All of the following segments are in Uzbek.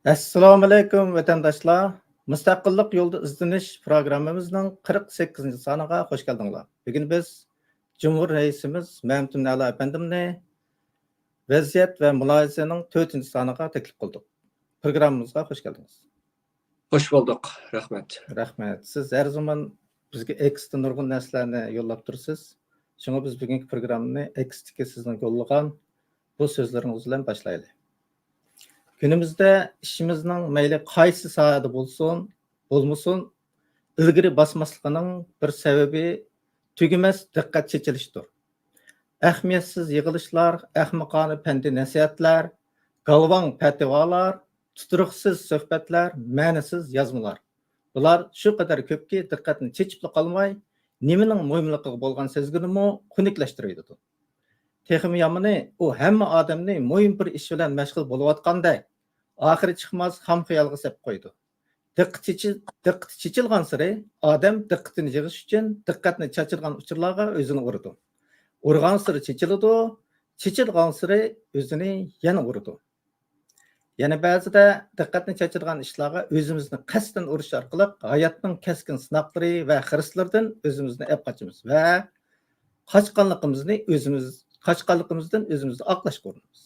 Assalomu alaykum vatandoshlar. Mustaqillik yo'lida izlanish programmamizning 48 soniga xush keldinglar. Bugun biz Cumhur Reisimiz Mehmet Nala efendimni vaziyat va mulohazaning 4-soniga taklif qildik. Programmamizga xush keldingiz. Hoş bulduk. Rahmet. Rahmat. Siz her zaman bizga X'dan nurg'un narsalarni yo'llab tursiz. Shunga biz bugungi programmani X'ga sizning yo'llagan bu so'zlaringiz bilan boshlaylik. Günümüzde işimizning mayli qaysi sohada bo'lmasin, ilgari basmasligining bir sababi tugamas diqqat chechilishdir. Ahmiyatsiz yig'ilishlar, ahmoqona pandi nasihatlar, galvon fatvolar, tuturuqsiz suhbatlar, ma'nisiz yozmalar. Bular shu qadar ko'pki diqqatni chechib qolmay, nimaning muhimligiga bo'lgan sezginimi xunuklaştırıydı. Texmi yomoni u hamma odamni muhim bir ish bilan mashg'ul bo'layotganda oxiri chiqmas ham xayolga sep qo'ydi. Diqqat chechilgan sari odam diqqatini yig'ish uchun diqqatni chachirgan uchurlarga o'zini urdi. Urgan sari chechiladi, chechilgan sari o'zini yana urdi. Yana ba'zida diqqatni chachirgan ishlarga o'zimizni qasddan urish orqali hayotning keskin sinoqlari va xirislardan o'zimizni olib qochamiz va qochqanligimizdan o'zimizni oqlash ko'ramiz.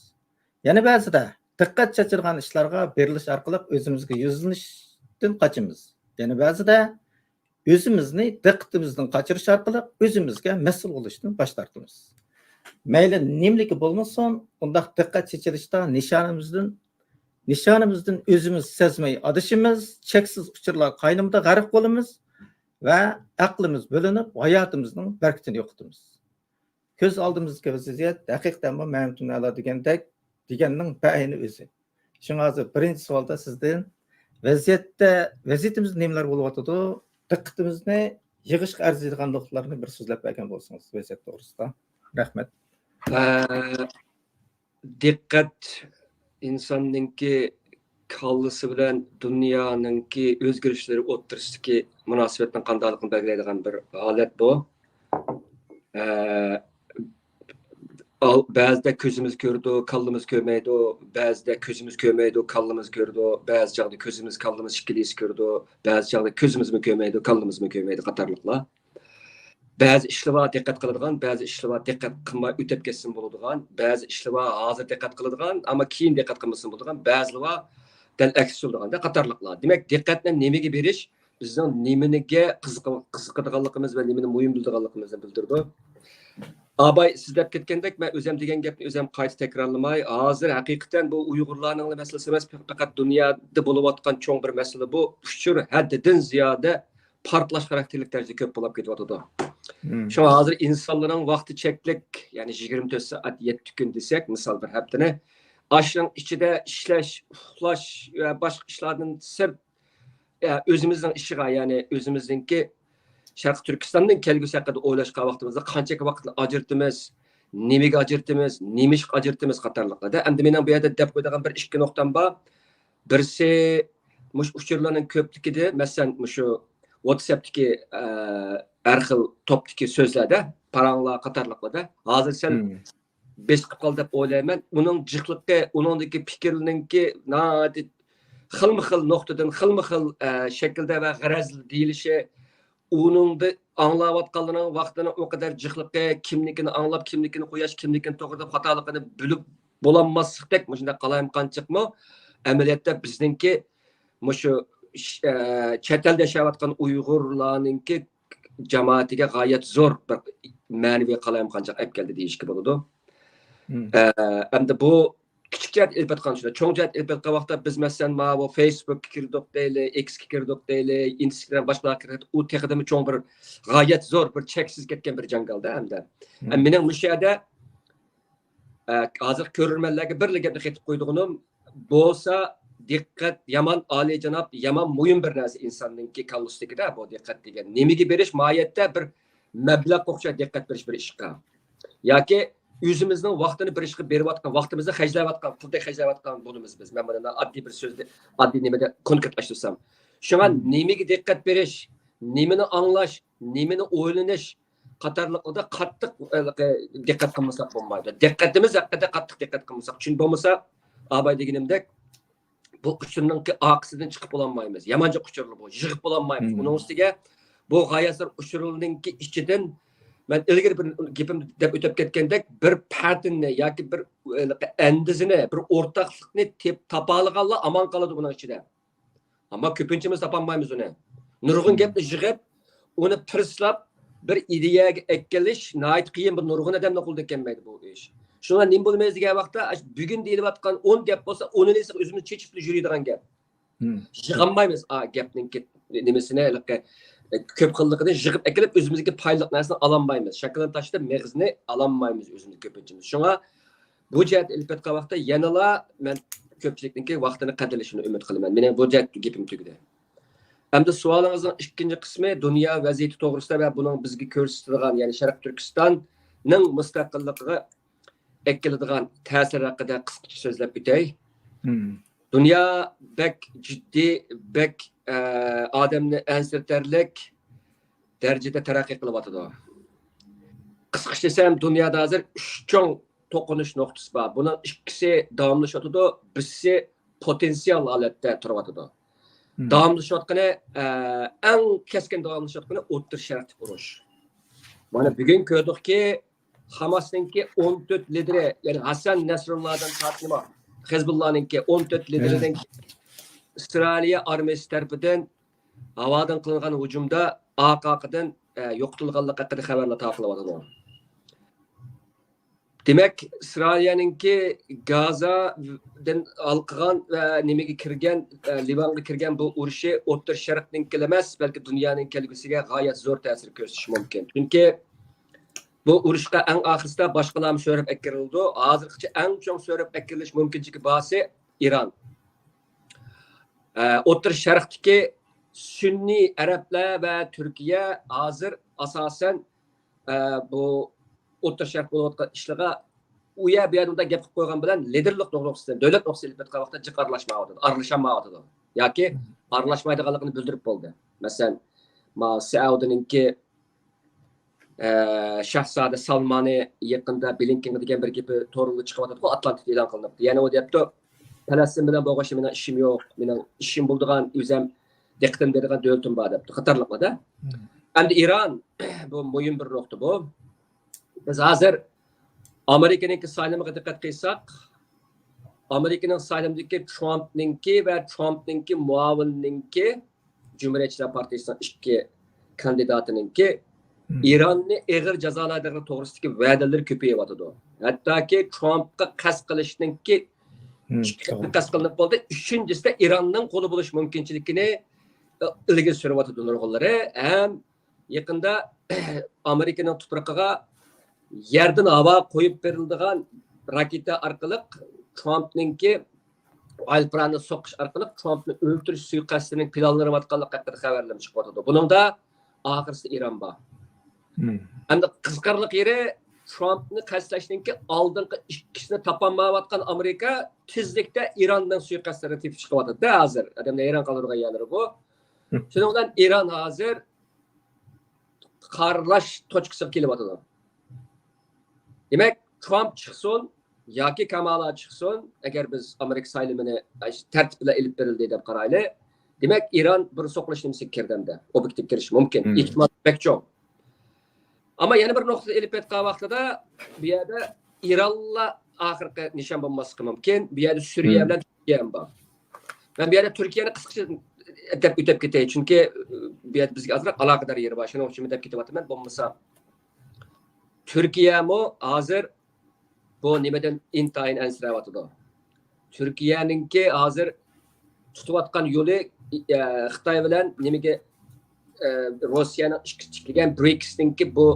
Yana ba'zida diqqat chachirgan ishlarga berilish orqali o'zimizga yuzlanishdan qochamiz. Yana ba'zida o'zimizni diqqatimizdan qochirish orqali o'zimizga mas'ul bo'lishdan bosh tortamiz. Mayli nimligi bo'lmasin, undaq diqqat chachirishda nishonimizdan o'zimiz sezmay adashimiz, cheksiz uchurlar qaynimida g'arq bo'lamiz va aqlimiz bo'linib, hayotimizning barkatini yo'qotamiz. Ko'z oldimizga vaziyat haqiqatan bu Mehmet Nala deganning bayini o'zi. Shunga hozir birinchi savolda sizdan vaziyatimiz nimalar bo'lyotdi? Diqqatimizni yig'ishga arziydigan nuqtalarni bir so'zlab bergan bo'lsangiz vaziyat to'g'risida. Rahmat. Dikkat insanınki kallысы bilen dünyanınki özgürlükleri o'ttirishki munosabatning qandaligini belgilaydigan bir holat bu. Ba'zida ko'zimiz ko'rdi, kallamiz ko'rmaydi, ba'zida ko'zimiz ko'rmaydi, kallamiz ko'rdi, ba'zi chog'da ko'zimiz kallamiz shikiliz ko'rdi, ba'zi chog'da ko'zimizmi ko'rmaydi, kallamizmi ko'rmaydi qatorliqlar. Ba'zi ishlarga diqqat qiladigan, ba'zi ishlarga diqqat qilmay o'tib ketsin bo'ladigan, ba'zi ishlarga hozir diqqat qiladigan, ammo keyin diqqat qilmasin bo'ladigan, ba'zilar dal aksi bo'ladigan qatorliqlar. Demak, diqqatni nimaga berish bizning nimaniga qiziqadiganligimiz va nimani muhim biladiganligimizni bildirdi. Abay siz deb ketgandek, men o'zim degan gapni o'zim qayta takrorlamay, hozir haqiqatan bu Uyg'urlarning masalasi emas, faqat dunyoda bo'layotgan cho'ng bir masala bu. Uchur haddidan ziyoda partlash xarakterlik darajada ko'p bo'lib ketyapti. Şu hozir insonlarning vaqti cheklik, ya'ni 24 soat 7 kun desak, misol bir haftani ashning ichida ishlash, uxlash va boshqa ishlardan sirt o'zimizning ishiga, ya'ni o'zimizningki Sharq Turkistondan kelgusi haqida o'ylashga vaqtimizda qancha vaqtni ajratamiz, nimaga ajratamiz, nima ishga ajratamiz qatorliqlarda. Endi mening bu yerda deb qo'yadigan bir ikki nuqtam bor. Birisi mush uchurlarning ko'pligida, masalan, shu WhatsApp'dagi har xil topdagi so'zlarda, paranglar qatorliqlarda hozir sen besh qilib qol deb o'ylayman. Uning jiqliqi, uningdagi fikrlarningki xilma-xil nuqtadan, xilma-xil shaklda va g'arazli deyilishi, uningda anglayotganlarning vaqtini o kadar jiqliqi, kimligini anglab, kimligini qo'yash, kimligini to'g'ri xatoligini bilib bo'lanmaslikdek, shunday qalayimqanchiqmi? Amaliyotda bizningki shu chet elda yashayotgan Uyg'urlarningki jamoatiga g'oyat zo'r bir ma'naviy qalayimqanchiq olib keldi deyishga bo'ladi. Endi bu kichik jihat ilib atgan shunda, cho'ng jihat ilib atgan vaqtda biz masalan bu Facebookga kirdik deyli, X'ga kirdik deyli, Instagram boshqa kirdik, u texadami cho'ng bir g'oyat zo'r bir cheksiz ketgan bir jangalda hamda. Mening bu yerda hozir ko'rurmanlarga bir gapni aytib qo'ydig'im bo'lsa, diqqat yomon oliyjanob, yomon muhim bir narsa insonninki kallusidagida bu diqqat degan. Nimaga berish moyatda bir mablag' o'xshash diqqat berish bir ishga. Yoki o'zimizning vaqtini bir ishga berayotgan, vaqtimizni xajlayotgan, pulda xajlayotgan bo'lamiz biz. Men buni oddiy bir so'zda, oddiy nimada konkretlashtirsam. Shunga nimaga diqqat berish, nimani anglash, nimani o'ylanish qatorliqda qattiq diqqat qilmasak bo'lmaydi. Diqqatimiz haqida qattiq diqqat qilmasak, chunki bo'lmasa, abay deganimdek bu uçurununki akısından çıkıp olanmayımız. Yamanca uçurulu bu. Yığıp olanmayımız. Onun üstüge bu gayasır uçurulununki içiden ben ilgili bir gipim dep ötüp ketkendek bir patternni yoki bir endizini, bir ortaklıkni tapalıganlar aman kaladı bunun içinde. Ama köpünçemiz tapanmayımız onu. Nurgun gepni yığıp onu pırslap bir ideyaga ekkelish nayt qiyin bir nurgun adamni qo'lda kelmaydi bu ish. Şuna nim bo'lmaydi degan vaqtda bugun deyilayotgan 10 gap bo'lsa 10'ini esa o'zimiz chechib yuradigan gap. Yig'olmaymiz gapning nimasini ko'p xilligini yig'ib kelib o'zimizga payliq narsani ololmaymiz. Shaklini tashlab mag'izni ololmaymiz o'zimiz ko'pinchamiz. Shunga bu jihat ilib ketgan vaqtda yanala men ko'pchilikningki vaqtini qadrlashini umid qilaman. Mening bu jihat gapim tugadi. Hamda sualingizning ikkinchi qismi dunyo vaziyati to'g'risida va buning bizga ko'rsatilgan, ya'ni Sharq Turkistonning mustaqilligiga ekiladigan ta'sir haqida qisqacha so'zlab o'tay. Dünya bek ciddi, bek adamni ansirtarlik derecede terakki kılıbatıdı. Kısqacha desem dünyada hazır 3 çoğun tokunuş noktası var. Bunun ikisi davamlı şotudu, birisi potansiyel aletde turbatıdı. Davamlı şotkını, en keskin davamlı şotkını O'rta Sharqda urush. Mana bugün gördük ki Hamas'ınki 14 lideri, yani Hasan Nasrullah'dan tartışma. Hezbollah'ınki 14 liderinden İsrailiya armiyasi tarafından havadan kılınan hücumda AKK'dan yo'qotilganlik haqida xabarlar taqilib. Demek İsrailiyaninki Gaza'dan alqıgan ve nimaga kirgan, Livanga kirgan bu urushi O'rta Sharqninki emas, balki dunyoning kelgusiga g'oyat zo'r ta'sir ko'rsatishi mumkin. Chunki bu urushga eng oxirida boshqalar so'rab akirildi. Hozirgacha eng chong so'rab akirilish mumkinligi borsi Iran. O'rta Sharqdagi Sunniy Arablar va Turkiya hozir asosan bu O'rta Sharq bo'layotgan ishlarga u yer bu yerda gap qilib qo'ygan bilan liderlik to'g'risida, davlat to'g'risida ilib vaqtda jiqarlashmayotdi, aralashmayotdi. Yoki aralashmaydiganligini bildirib bo'ldi. Masalan, Saudiyaninki Shahzoda Salmani yaqinda Blinken degan bir gapi to'g'rilib chiqyapti, Atlantik e'lon qilinibdi. Ya'ni u deyapti, Falastin bilan bo'lg'ashi mening ishim yo'q, mening ishim bo'ladigan o'zim diqqatim beradigan davlatim bor debdi. Qatarliqda. Endi Iran bu muhim bir nuqta bu. Biz hozir Amerikaning saylamiga diqqat qilsak, Amerikaning saylamidagi Trumpninki va Trumpninki muavinninki Cumhuriyetçiler Partiyasining ikki kandidatininki İran'ni ağır cezalarına to'g'risidagi va'dalar ko'payyapti. Hattoki Trumpga qasd qilishninki qasd qilinib bo'ldi. Uchinchisi İranning qo'li bo'lish mumkinchiligini ilgari suryapti nurg'unlari. Ham yaqinda Amerikaning tuproqiga yerdan havo qo'yib beriladigan raketa orqali Trumpninki Alpranni so'qish orqali Trumpni o'ldirish suiqasdining planlanayotganligi haqida xabarlar chiqyapti. Buningda oxirisi İran bor. Endi qiziqarli yeri Trumpni qasdlashninki oldingi ikkisini topolmayotgan Amerika tezlikda İrandan suiqasdlarni tepib chiqyapti. Hozir odamlar hayron qoladigan yerlari bu. Shuning bilan İran hozir qarlash tochkasiga kelyapti. Demak, Trump chiqsin yoki Kamala chiqsin, agar biz Amerika saylamini tartib bilan ilib berildi deb qaraylik, demak İran bir so'qilish nimasiga kirdimda, obyektiv kirish mumkin. Ehtimol pek cho'q. Ama yana bir nuqtada ilib ketgan vaqtida bu yerda İranla oxirgi nishon bo'lmasligi mumkin. Bu yerda Suriya bilan Turkiya ham bor. Men bu yerda Turkiyani qisqacha deb o'tib ketay, chunki bu yerda bizga ozroq aloqador yeri bor. Shuning uchun deb ketyapman. Bo'lmasa Turkiyami hozir bu nimadan intayin ansirayapti. Turkiyaninki hozir tutayotgan yo'li Xitoy bilan nimaga Rossiyaning chiqgan BRICS'ninki bu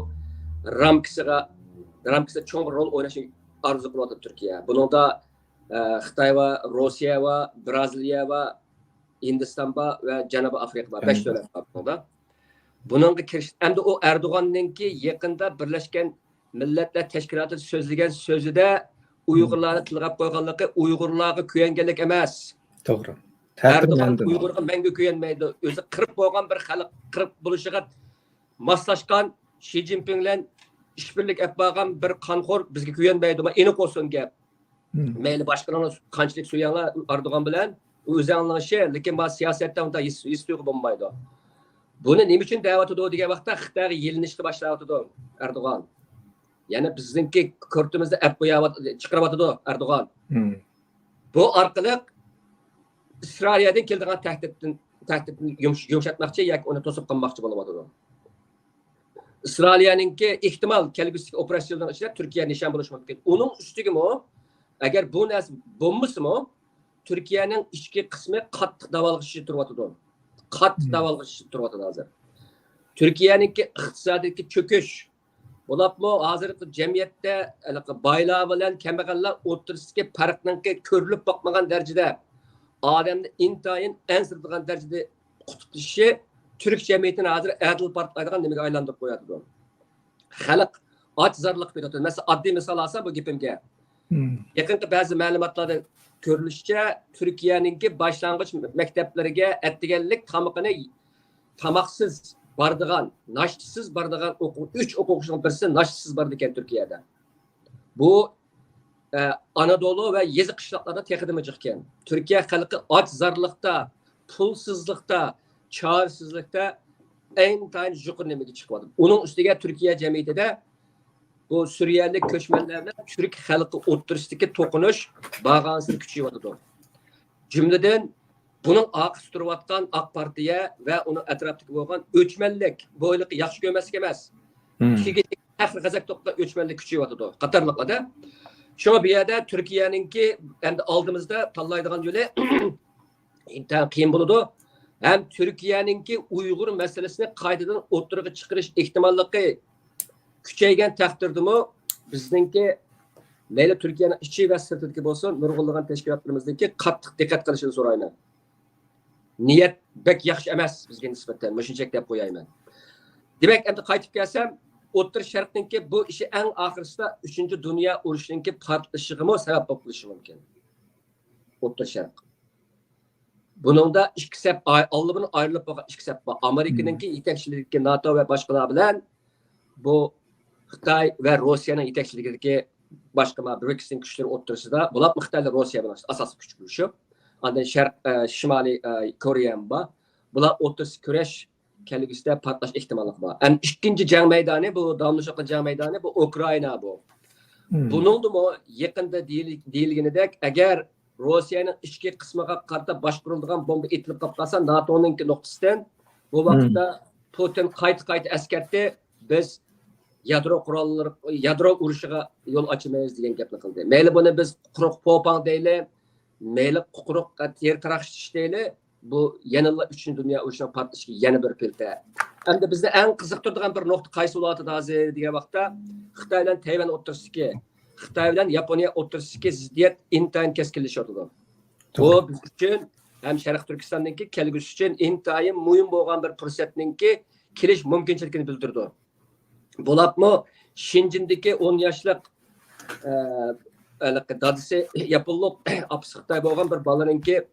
ramkasida cho'ng rol o'ynashni arzu qilyapti Turkiya. Buningda Xitoy va Rossiya va Braziliya va Hindiston va Janubiy Afrika bor. 5 davlat bor bunda. Buningga kirish endi u Erdo'g'anninki yaqinda Birlashgan Millatlar Tashkiloti so'zlagan so'zida Uyg'urlarni tilg'ab qo'yganligi Uyg'urlarga kuyanganlik emas. To'g'ri. Erdo'g'an Uyg'urga menga kuyanmaydi. O'zi qirib bo'lgan bir xalq, qirib bo'lishiga moslashgan Xi Jinping bilan ishbirlik qilib bo'lgan bir qonxo'r bizga kuyanmaydi. Aniq olsun gap. Mayli boshqalarni qanchalik suyanglar Erdo'g'an bilan o'zi anlashi, lekin bu siyosatda unda his tuyg'u bo'lmaydi. Buni nima uchun da'vatidi degan vaqtda Xitoyga yelinishni boshlayotdi Erdo'g'an. Ya'ni bizningki ko'rtimizda ap chiqaryotdi Erdo'g'an. Bu orqali İsraildan keladigan tahdidni yumshatmoqchi yoki uni to'sib qolmoqchi bo'lyapti. İsrailninki ehtimal kelgusidagi operatsiyalar ichida Turkiya nishon bo'lishi mumkin. Uning ustigimi, agar bu narsa bo'lmasimi, Turkiyaning ichki qismi qattiq davolg'ishi turyapti. Qattiq davolg'ishi turyapti hozir. Turkiyaninki iqtisodiyotga cho'kish bo'lapmi, hozirgi jamiyatda boylar bilan kambag'allar o'rtasidagi farqninki ko'rilib boqmagan darajada odamni intayin ansiradigan darajada qutblishi Türk cemiyetini hazır adil partlaydigan nimaga aylantirib qo'yadi. Xalq ochzorlik beradi. Mesela oddiy misol olsa bu gapimga. Yaqinqi ba'zi ma'lumotlarda ko'rilishicha, Turkiyaninki boshlang'ich maktablariga atdiganlik tomoqini tamoqsiz bordigan, nashtisiz bordigan 3 o'quvchining birisi nashtisiz bor ekan Turkiyada. Bu Anadolu ve yezi qishloqlarda texnimi chiqqan. Turkiya xalqi ochzorlikda, pulsizlikda, çaresizlikte en tane yukarı nemeki çıkmadı. Onun üstüne Türkiye cemiyetinde bu Suriyeli köçmenlerle Türk halkı oturuştaki tokunuş bağımsız küçüyordu. Cümleden bunun akısı duruvatkan AK Parti'ye ve onun etraftaki olan ölçmenlik, boylık yaxşı görmesi gelmez. Çünkü her kazak topla ölçmenlik küçüyordu. Katarlıkla da. Şuna bir yerde Türkiye'ninki hem de aldığımızda tallaydıgan yöle intihar kıyım buludu. Hem Türkiye'ninki Uygur meselesini kaydıdan oturuğa çıkarış ihtimallığı küçeygen takdirdi mi bizdenki neyle Türkiye'nin içi ve sırtındaki olsun nurgulluğun teşkilatlarımızdaki katlık dikkat kılışını sorayım. Niyet bek yaxşı emas bizge nisbeten. Müşüncek deyip koyayım. Demek hem de kaytıp gelsem Otur Şark'taki bu işi en ahırısında 3. Dünya Uruşu'nunki partlaşığımı sebep oluşu mümkün. Otur Şark. Bunun da iki sebep, Allah'ın ayrılıp bakan iki sebep var. Amerika'nınki yetekçiliğindeki NATO ve başkaları bilen bu Xitay ve Rusya'nın yetekçiliğindeki başka BRICS'in güçleri oturusunda bular Xitay'la Rusya'nın asas güç buluşu. Ondan Şimali Kore'nin var. Bular oturusu küreş kelgüsüde patlaş ihtimallık var. Yani ikinci can meydanı bu, damlaşıklı can meydanı bu Ukrayna bu. Bunun da mı yakında değilgini de eğer Rusya'nın içki kısmına karta başkurulduğun bomba itilip kaplarsa NATO'nunki noktasından bu vakitte Putin kayıt askerdi biz yadro uruşuğa yol açmayız diyen gapni qildi. Meyli bunu biz quruq popan deyli, meyli quruq yer taraxış deyli, bu yanılla 3. Dünya uruşuna partlaşışı yana bir pilte. Hem de bizde en qiziqtirdigan bir nokta qaysi bo'lyapti hozir degan vaqtda Xitoy bilan Tayvan o'rtasidagi Xitoy bilan Yaponiya o'rtasidagi ziddiyat intayin keskinlashyapti. Bu biz uchun ham Sharq Turkistondagi kelgusi uchun intayin muhim bo'lgan bir fursatninki kelish mumkinchiligini bildirdi. Bo'lapmi Shinjindagi 10 yoshlik dadisi yapılıb apis Xitoy bo'lgan bir bolaninki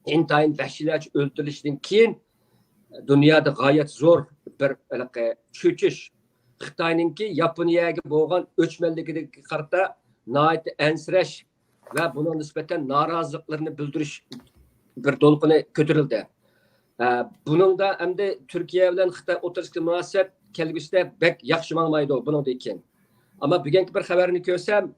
intayin vahshiylarcha o'ldirilishdan keyin dünyada gayet zor bir çöküş. Xitoyninki Yaponiyaga bo'lgan o'chmanligidagi qarta nihoyat ensirash va buna nisbatan noroziliklarni bildirish bir to'lqini ko'tarildi. Buningda hamda Turkiya bilan Xitoy o'rtasidagi munosabat kelgusida bek yaxshi bo'lmaydi buningdan keyin. Ammo bugungi bir xabarni ko'rsam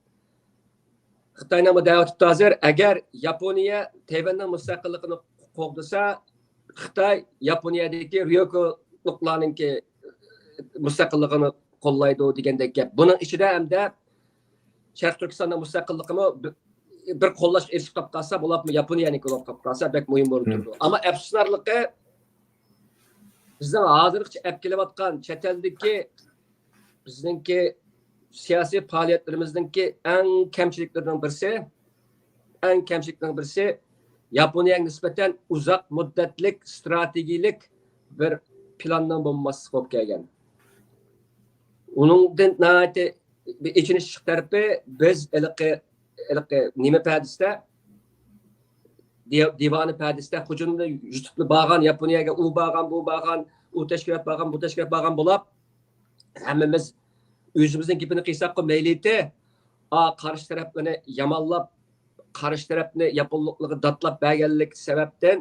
Xitoyning mudofaa hozir agar Yaponiya Tayvanning mustaqilligini qo'g'dasa Xitoy Yaponiyadagi Ryukyularninki mustaqilligini qo'llaydi degandek gap. Buning ichida hamda Sharq Turkistonning mustaqilligini bir qo'llash erishib qolib qolsa, bo'lapmi Yaponiyaniki bo'lib qolib qolsa, bek muhim bo'lib turdi. Ammo afsuslarligi bizning hozircha olib kelayotgan chet eldagi bizningki siyosiy faoliyatlarimizningki eng kamchiliklarining birisi Yaponiyaga nisbatan uzoq muddatlik strategik bir planning bo'lmasligi bo'lib kelgan. Uningdan nihoyat ichinish tarafi biz nima padisda divani padisda hujumni yutibli bo'lgan Yaponiyaga u bo'lgan bu bo'lgan u tashkilot bo'lgan bu tashkilot bo'lgan bo'lib hammamiz o'zimizning gapini qilsak mayli qarshi taraflarni yamanlab qarshi tarafni Yaponluqlarga datlab berganlik sababdan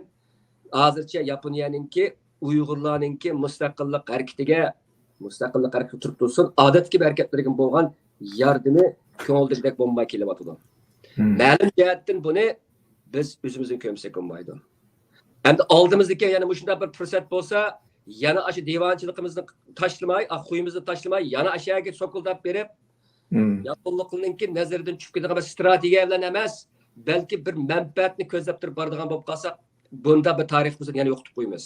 hozircha Yaponiyaninki Uyg'urlarninki mustaqillik harakatiga turib tursin, odatki harakatlarga bo'lgan yordami ko'ngildagidek bo'lmay kelyapti. Ma'lum jihatdan buni biz o'zimizning ko'msak bo'lmaydi. Endi oldimizga yana shunday bir fursat bo'lsa, yana aşı divanchiligimizni tashlamay, xuyimizni tashlamay, yana ashaga sokuldab berib, Yaponluqlarninki nazaridan tushib ketadigan strategiya bilan emas, balki bir manfaatni ko'zlab turib boradigan bo'lib qolsa, bunda bir tariximizni yana yo'qotib qo'yamiz.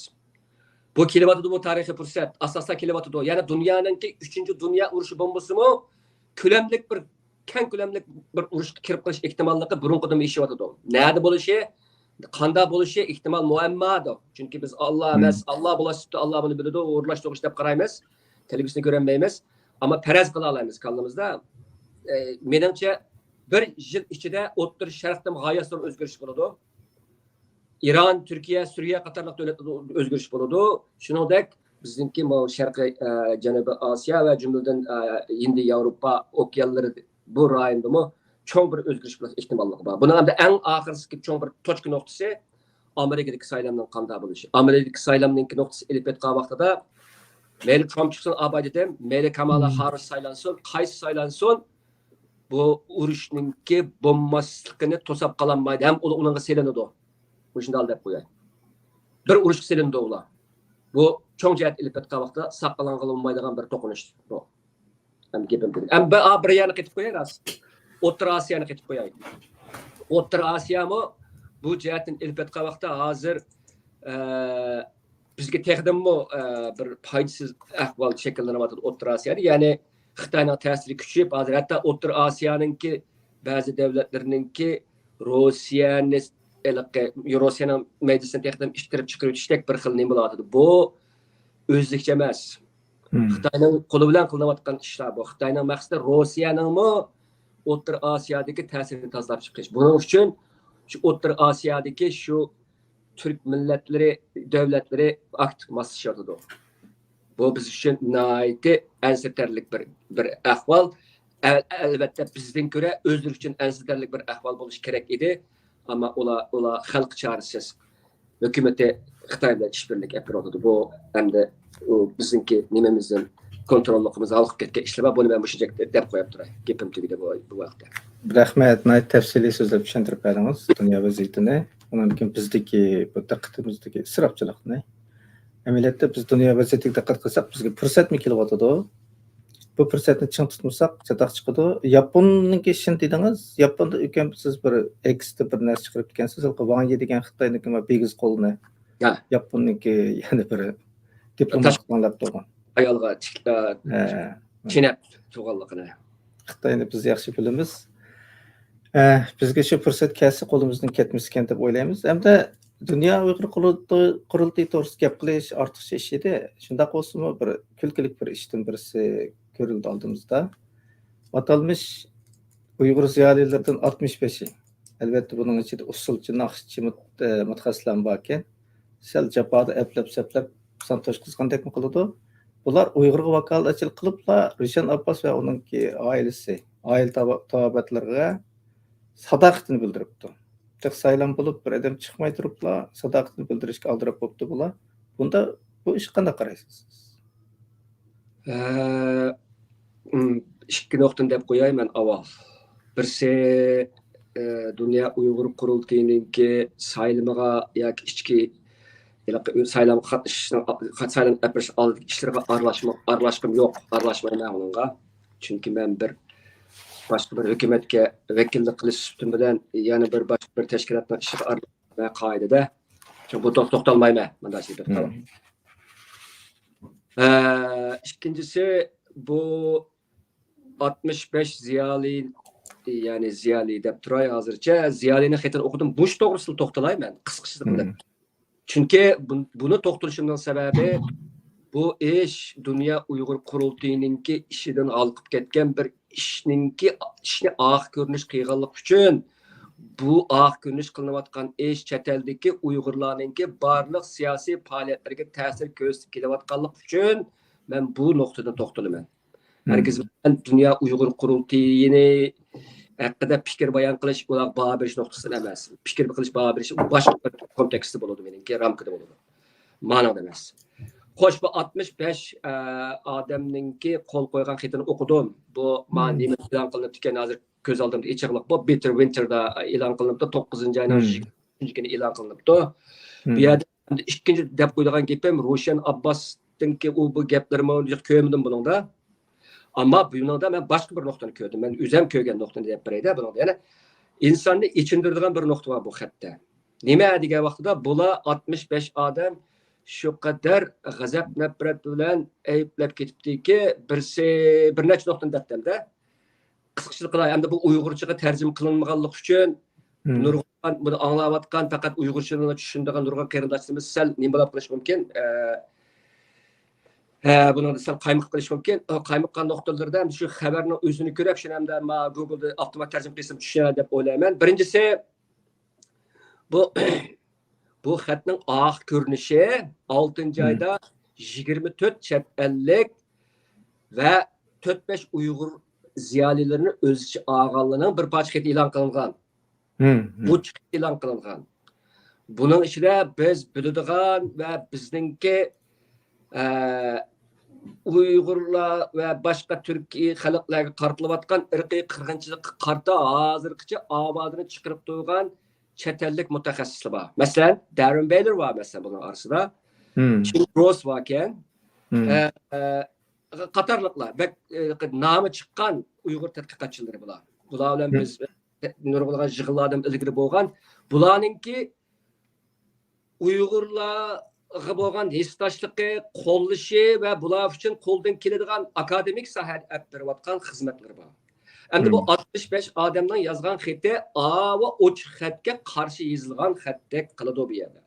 Bu kelyapti bu tarixiy fursat, asosda kelyapti. Yana dunyoninki 3-dünya urushi bo'lmasimi, ko'lamlik bir keng ko'lamlik bir urushga kirib qolish ehtimolligi burunqidan eshiyotidir. Nada bo'lishi, qanday bo'lishi ehtimol muammodir. Chunki biz Alloh emas, Alloh bo'lishibdi, Alloh buni biladi, o'rlash to'g'rish deb qaraymiz. Kelguisini ko'rmaymiz, ammo faraz qila olamiz qalbimizda. Menimcha bir yil ichida o'ttir sharqdan g'oyasidan o'zgarish bo'ladi. İran, Türkiye, Suriye qatorliq davlatlarda o'zgarish bo'ladi. Shuningdek, bizningki Sharqiy Janubiy Osiyo va jumladan Hindiy Yevropa okeanlari bu rayondami cho'ng bir o'zgarish bo'lish ehtimolligi bor. Buning hamda eng oxirgi cho'ng bir tochka nuqtasi Amerikadagi saylovning qanday bo'lishi. Amerikadagi saylovning nuqtasi elib etgan vaqtida mayli Trump chiqsin, Biden, mayli Kamala Harris saylansin, qaysi saylansin, bu urushninki bo'lmasligini to'sab qololmaydi. Ham ularga selanadi. Bu shunday deb qo'yay. Bir urush selindi ular. Bu cho'ng jihat elib etgan vaqtda saqlangan olmaydigan bir to'qinish bu. Ham gapim dedi. Ham bir yana ketib qo'yamiz. O'rta Osiyoni ketib qo'yay. O'rta Osiyami bu jihatdan elib etgan vaqtda hozir bizga texdimmi bir foydasiz ahvol shakllanyapti O'rta Osiyoda. Ya'ni Xitoyning ta'siri kuchayib, hozir hatto O'rta Osiyoninki ba'zi davlatlarninki Rossiyani Rossiyaning meclisini texdim ishtirib chiqarishdak bir xil nima bo'ladi. Bu o'zlikcha emas. Xitoyning qo'li bilan qilinayotgan ishlar bu. Xitoyning maqsadi Rossiyaningmi O'rta Osiyodagi ta'sirini tozalab chiqish. Buning uchun shu O'rta Osiyodagi shu Türk millatlari, davlatlari aktiv moslashadi. Bu biz uchun nihoyatda ansitarlik bir ahvol. Albatta bizdan ko'ra o'zlari uchun ansitarlik bir ahvol bo'lishi kerak edi. Ama ola xalq çaresiz hükümete Xitoy bilan ishbirlik olib beradi. Bu hamda bizningki nimamizdan kontrolligimizni olib ketgan ishlar buni men mushuncha deb qo'yib turay. Gapim tugidi bu vaqtda. Rahmat, tafsiliy so'zlab tushuntirib berdingiz dunyo vaziyatini. Undan keyin bizdagi bu diqqatimizdagi isrofchilikni. Amaliyotda biz dunyo vaziyatiga diqqat qilsak, bizga fursatmi kelyapti? Bu fursatni ching tutmasak, chatoq chiqadi. Yaponniki shin dedingiz, Yaponda siz bir ekstra bir narsa chiqarib ekansiz, Wang Yi degan Xitoyniki begiz qo'lni. Yaponniki yana bir diplomat qilib turgan. Ayolga chinab turganligini. Xitoyni biz yaxshi bilamiz. Bizga shu fursat kelsa qo'limizdan ketmas ekan deb o'ylaymiz. Hamda dunyo Uyg'ur qurultiyi to'g'risida gap qilish ortiqcha ish edi. Shunday bo'lsa-mu bir kulkilik bir ishdan birisi ko'rildi oldimizda. Atalmış Uyg'ur ziyolilardan 65'i. Albatta buning ichida usulchi, naqshchi mutaxassislar bor ekan. Sal jafoda aplab-saplab santosh qizgandek qiladi. Bular Uyg'urga vakolatchilik qiliblar, Rishon Abbos va uningki oilasi, oila tabobatlarga sadoqatini bildiribdi. Tek saylan bo'lib bir odam chiqmay turiblar, sadoqatini bildirishga aldirib bo'pti bular. Bunda bu ish qanday qaraysiz? Ikki nuqtani deb qo'yay men avval. Birsi dunyo Uyg'ur qurultiyininki saylimiga yoki ichki saylam saylam apirish oldi ishlarga aralashmam yo'q, aralashmayman unga. Chunki men bir boshqa bir hukumatga vakillik qilish bilan yana bir boshqa bir tashkilotning ishiga aralashmay qoidada. Chunki bu to'xtalmayman bunday deb qo'yaman. İkincisi bu 65 ziyali yani ziyali deb turay hozircha ziyalini xetini o'qidim. Bu to'g'risida to'xtalayman qisqacha. Chunki buni to'xtalishimning sababi bu ish dunyo Uyg'ur qurultiyininki ishidan olqib ketgan bir ishni oq ko'rinish qilganlik uchun bu oq ko'rinish qilinayotgan ish chet eldagi Uyg'urlarninki barliq siyosiy faoliyatlarga ta'sir ko'rsatib kelayotganlik uchun men bu nuqtadan to'xtalaman. Herkes dünya Uyghur qurultiyini haqida fikr bayon qilish, ular baho berish nuqtasidan emas. Fikr qilish, baho berish boshqa bir kontekstda bo'ladi meningki, ramkada bo'ladi. Ma'noda emas. Xo'sh, bu 65 odamningki qo'l qo'ygan xatini o'qidim. Bu men nima e'lon qilinib ekan hozir ko'z oldimda ichiqliq bu Bitter Winter'da e'lon qilinibdi, 9-oyning 20 kuni e'lon qilinibdi. Bu yerda ikkinchi deb qo'yilgan gapim Roshan Abbosninki bu gaplarni ko'rmadim buningda. Ammo buningda men boshqa bir nuqtani ko'rdim. Men o'zim ko'rgan nuqtani deb berayda buningda. Ya'ni insonni ichindiradigan bir nuqta bor bu xatda. Nima degan vaqtida bular 65 odam şu kadar g'azab nafrat bilan ayblab ketibdiki, bir necha nuqtani debdimda. Qisqachilik qilay, endi bu Uyg'urchaga tarjima qilinmaganligi uchun nurg'un buni anglayotgan, faqat Uyg'urchani tushunadigan nurg'un qarindoshlarimiz sal nima bo'lib qilish mumkin. Buni sal qaymoq qilish mumkin. Qaymoqqa nuqtalarda shu xabarni o'zini ko'rib, shunamda Google'da avtomat tarjima qilsam tushunadi deb o'ylayman. Birinchisi bu xatning oxir ko'rinishi 6-oyda 24 chet ellik va 4-5 Uyg'ur ziyolilarini o'z ichi olganligining bir parcha xat e'lon qilingan. Bu e'lon qilingan. Buning ichida biz biladigan va bizningki Uyg'urlar va boshqa Turkiy xalqlarga qaratilayotgan irqiy qirg'inchilikqa qarta hozirgacha ovozini chiqarib turgan chet ellik mutaxassislar bor. Masalan, Darren Baylor var mesela bunun arasında. Jim Ross varken qatarlıqlar ve namı çıkan Uyghur tədqiqatçıları bular. Bular bilan biz nurg'ulg'an yig'inlardan ilgari bo'lgan. Bularninki Uyg'urlarga bo'lgan hissdoshligi, qo'llashi va bular uchun qo'ldan keladigan akademik sohada olib berayotgan xizmatlari bor. Endi bu 65 odamdan yozgan xati va ochiq xatga qarshi yozilgan xatdek qiladi bu yerda.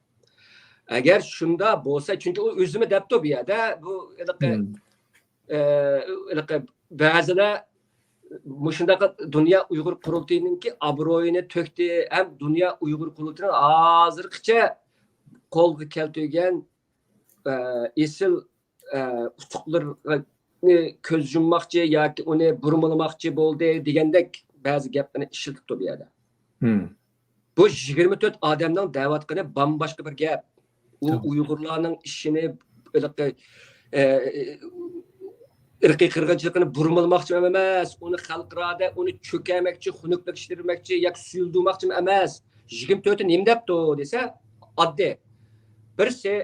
Agar shunda bo'lsa, chunki u o'zimi debdi bu yerda, bu ba'zilar mushundaqa Dunyo Uyg'ur qurultiyininki obro'yini to'kdi, ham Dunyo Uyg'ur qurultiyining hozirgacha qo'lga keltirgan esil utuqlarga ko'z yummoqchi yoki uni burmalamoqchi bo'ldi degandek ba'zi gaplarni ishlatibdi bu yerda. Bu 24 odamning da'vatqini bamboshqa bir gap. U Uyg'urlarning ishini irqiy qirg'inchilikni burmalamoqchi emas, uni xalqaro uni cho'kamoqchi, xunuklikshtirmoqchi yoki suyuldirmoqchi emas. 24 nima debdi desa, oddiy. Birisi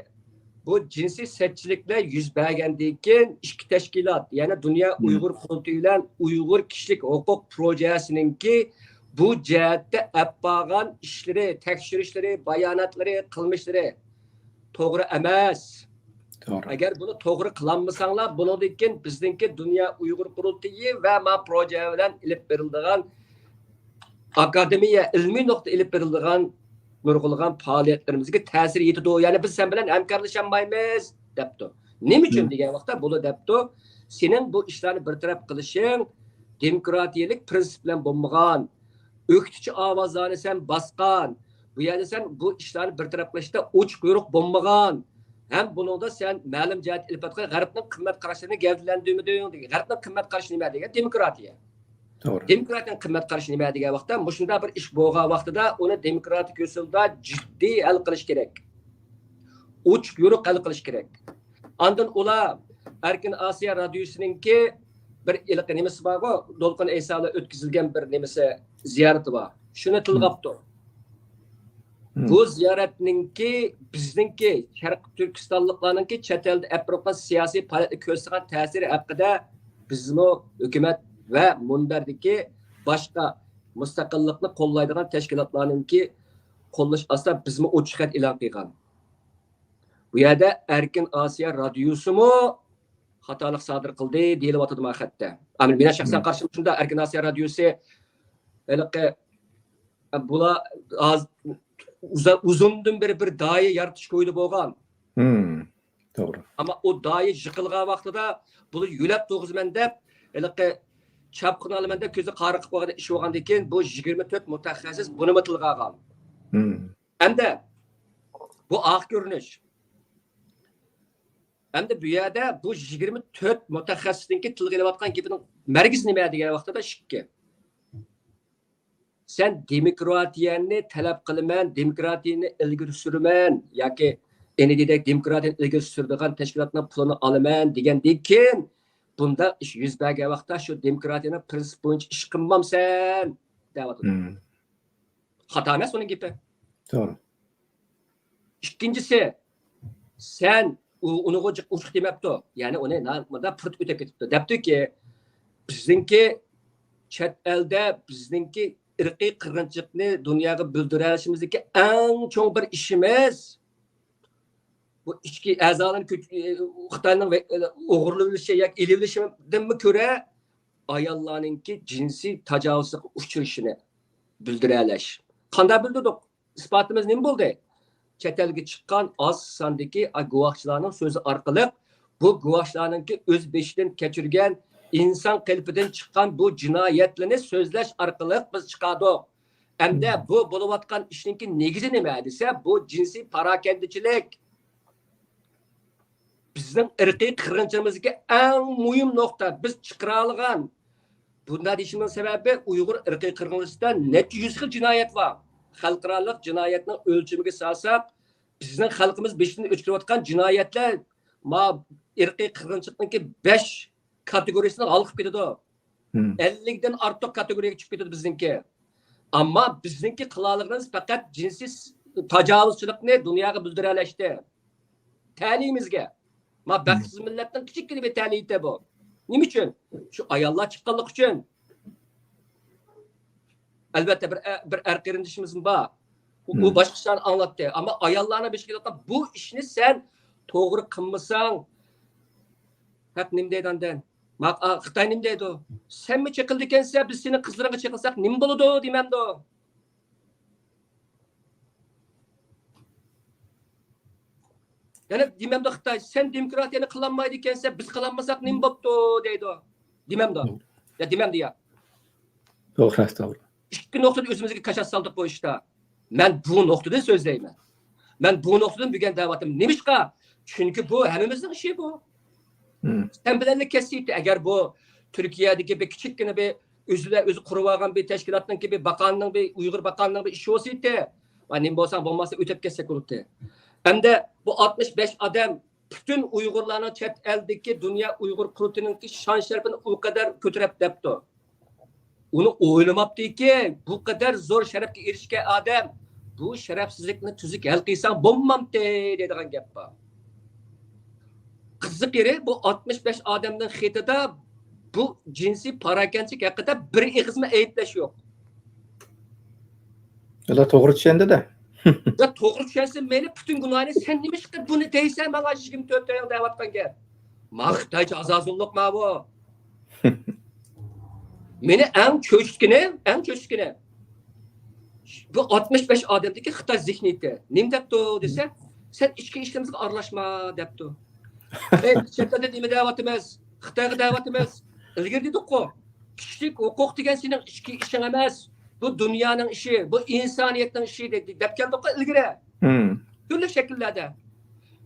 bu jinsiy setchiliklar yuz bergandan keyin ikki tashkilot, ya'ni Dunyo Uyg'ur qurultiyi bilan Uyg'ur kishilik huquq projesininki bu jihatda olib borgan ishlari, tekshirishlari, bayonotlari, qilmishlari to'g'ri emas. Agar buni to'g'ri qilolmasanglar, bundan keyin bizningki Dunyo Uyg'ur qurultiyi va ma proje bilan ilib beriladigan akademiya ilmiy nuqta ilib beriladigan nurg'ulg'an faoliyatlarimizga ta'sir yetadi. Ya'ni biz sen bilan hamkorlashamaymiz debdi. Nima uchun degan vaqtda buni debdi, sening bu ishlarni bartaraf qilishing demokratiyalik prinsip bilan bo'lmagan. O'qituvchi ovozlarni sen bosgan. Bu yerda sen bu ishlarni bartaraf qilishda uch quyruq bo'lmagan. Hem buningda sen ma'lum jihat ilib atgan g'arbning qimmat qarashlarini gavdalantirmading degan. G'arbning qimmat qarashi nima degan? Demokratiya. To'g'ri. Demokratiyaning qimmat qarashi nima degan vaqtda, mushunda bir ish bo'lgan vaqtida uni demokratik usulda jiddiy hal qilish kerak. Uch quyruq hal qilish kerak. Ondan ular Erkin Osiyo radiosiningki bir ilqi nimasi bor-ku, Dolqin Aysolar o'tkazilgan bir nimasi ziyorati bor. Shuni tilg'abdi. Bu ziyoratninki bizningki Sharq Turkistonliklarninki chet elda Afrika siyosiy faoliyatga ko'rsatgan ta'siri haqida bizning hukumat va munbardagi boshqa mustaqillikni qo'llaydigan tashkilotlarninki qo'llash asosida bizning ochiq xat e'lon qilgan. Bu yerda Erkin Osiyo radiosimi xatolik sodir qildi deyilyapti bu xatda. Ammo men shaxsan qarshim shunda Erkin Osiyo radiosi bular uzundan beri bir dayi yaratish ko'ydi bo'lgan. To'g'ri. Ammo o dayi yiqilgan vaqtida buni yulab to'g'izman deb, chapqin olaman deb ko'zi qariqib qolgan ish bo'lgandan keyin bu 24 mutaxassis buni tilga olgan. Endi bu oq ko'rinish. Endi bu yerda bu 24 mutaxassisninki tilga olayotgan gapining margiz nima degan vaqtida shikki. sen demokratiyani talep kılman, demokratiyani ilgiri sürmen, yoki enidek demokratiyani ilgiri sürdiğen teşkilatın pulunu alaman degandan keyin bunda ish yuz bergan vaqtda shu demokratiyaning prinsip bo'yicha ish qilmamsan deyapti. Xato emas uning gapi. Doğru. İkincisi, sen onu uçuk demepti. Yani onu namada pırt ötep ketipti. Depti ki, bizdinki chet elde, bizdinki irqiy qirg'inchilikni dunyoga bildirishimizdagi eng cho'ng bir ishimiz bu ichki a'zolarni Xitoyning o'g'irlanishi yoki elivlishidan ko'ra ayollarninki jinsiy tajovuzga uchrashini bildiralash. Qanday bildirdik? Isbotimiz nima bo'ldi? Chet elga chiqqan oz sondagi guvohchilarning so'zi orqali bu guvohchilarninki o'z beshidan kechirgan inson qalbidan chiqqan bu jinoyatlarni so'zlash orqali biz chiqadik. Hamda bu bo'layotgan ishninki negizi nima desa, bu jinsiy parokandachilik. Bizning irqiy qirg'inchiligimizga eng muhim nuqta biz chiqara olgan. Bundan deyishimning sababi Uyg'ur irqiy qirg'inchilikda necha yuz xil jinoyat bor. Xalqaro jinoyatning o'lchamiga solsak, bizning xalqimiz beshidan o'chirayotgan jinoyatlar ma irqiy qirg'inchilikning 5 kategoriyasini olib ketadi. 50 dan ortiq kategoriyaga chiqib ketadi bizningki. Ammo bizningki qilaligimiz faqat jinsiy tajovuzchilikni dunyoga bildiralashdi. Ta'limimizga. Ma baxtsiz millatning kichikgina bir ta'limi bu. Nima uchun? Shu ayollar chiqqanlik uchun. Albatta bir erqirindishimiz bor. U boshqa ishlarni anglatdi. Ammo ayollarni besh kelayotgan bu ishni sen to'g'ri qilmasang, haq nima deydi undan? Xitoy nima deydi? Sen mi chiqildi ekansan, biz seni qizlarga chiqilsak nima bo'ladi demamdi. Yani dememde Xitoy sen demokratiyani qilolmaydi ekansan, biz qilolmasak nima bo'pti deydi. Dememde. Ya dememdi ya. Doğru. İki noktada özümüzge kaşat saldık bu işte. Ben bu noktadan sözleyim. Ben bu noktadan büyüyen davatım. Nemişka? Çünkü bu hemimizin işi bu. Sen bilenle kesiydi. Eğer bu Türkiye'deki bir küçük yine bir özü kuruvagan bir teşkilatın gibi bakanlığın bir Uygur bakanlığın bir işi olsaydı. Ne olsa olmazsa ötep kessek olurdu. Hem de bu 65 adam bütün Uygurların chet eldeki dünya Uygur kurulunun şan şerefini o kadar kötürep depti. Onu o'ylamabdi ki bu kadar zor şerefke erişken adam bu şerefsizlikni tuzuk hal qilsang bo'lmamdi deydigan gap bor. Qiziq yeri bu 65 odamning xetida bu jinsiy parokanchilik haqida bir ig'izma aytlash yo'q. Ular to'g'ri tushandi da. Ya to'g'ri tushunsa meni butun gunohni sen nima qilib buni deysan menga 24 yil deyotgan gap. Maqtaychi azozulliq ma bu. Meni eng cho'shkini bu 65 odamdagi Xitoy zihniyati. Nim debdi desa, sen ichki ishimizga aralashma debdi. Chetda nima deyapmiz? Xitoyga deyapmiz. Ilgari dedik-ku. Kishilik huquq degan sening ichki ishing emas. Bu dunyoning ishi, bu insoniyatning ishi deb keldik-ku ilgari. Turli shakllarda.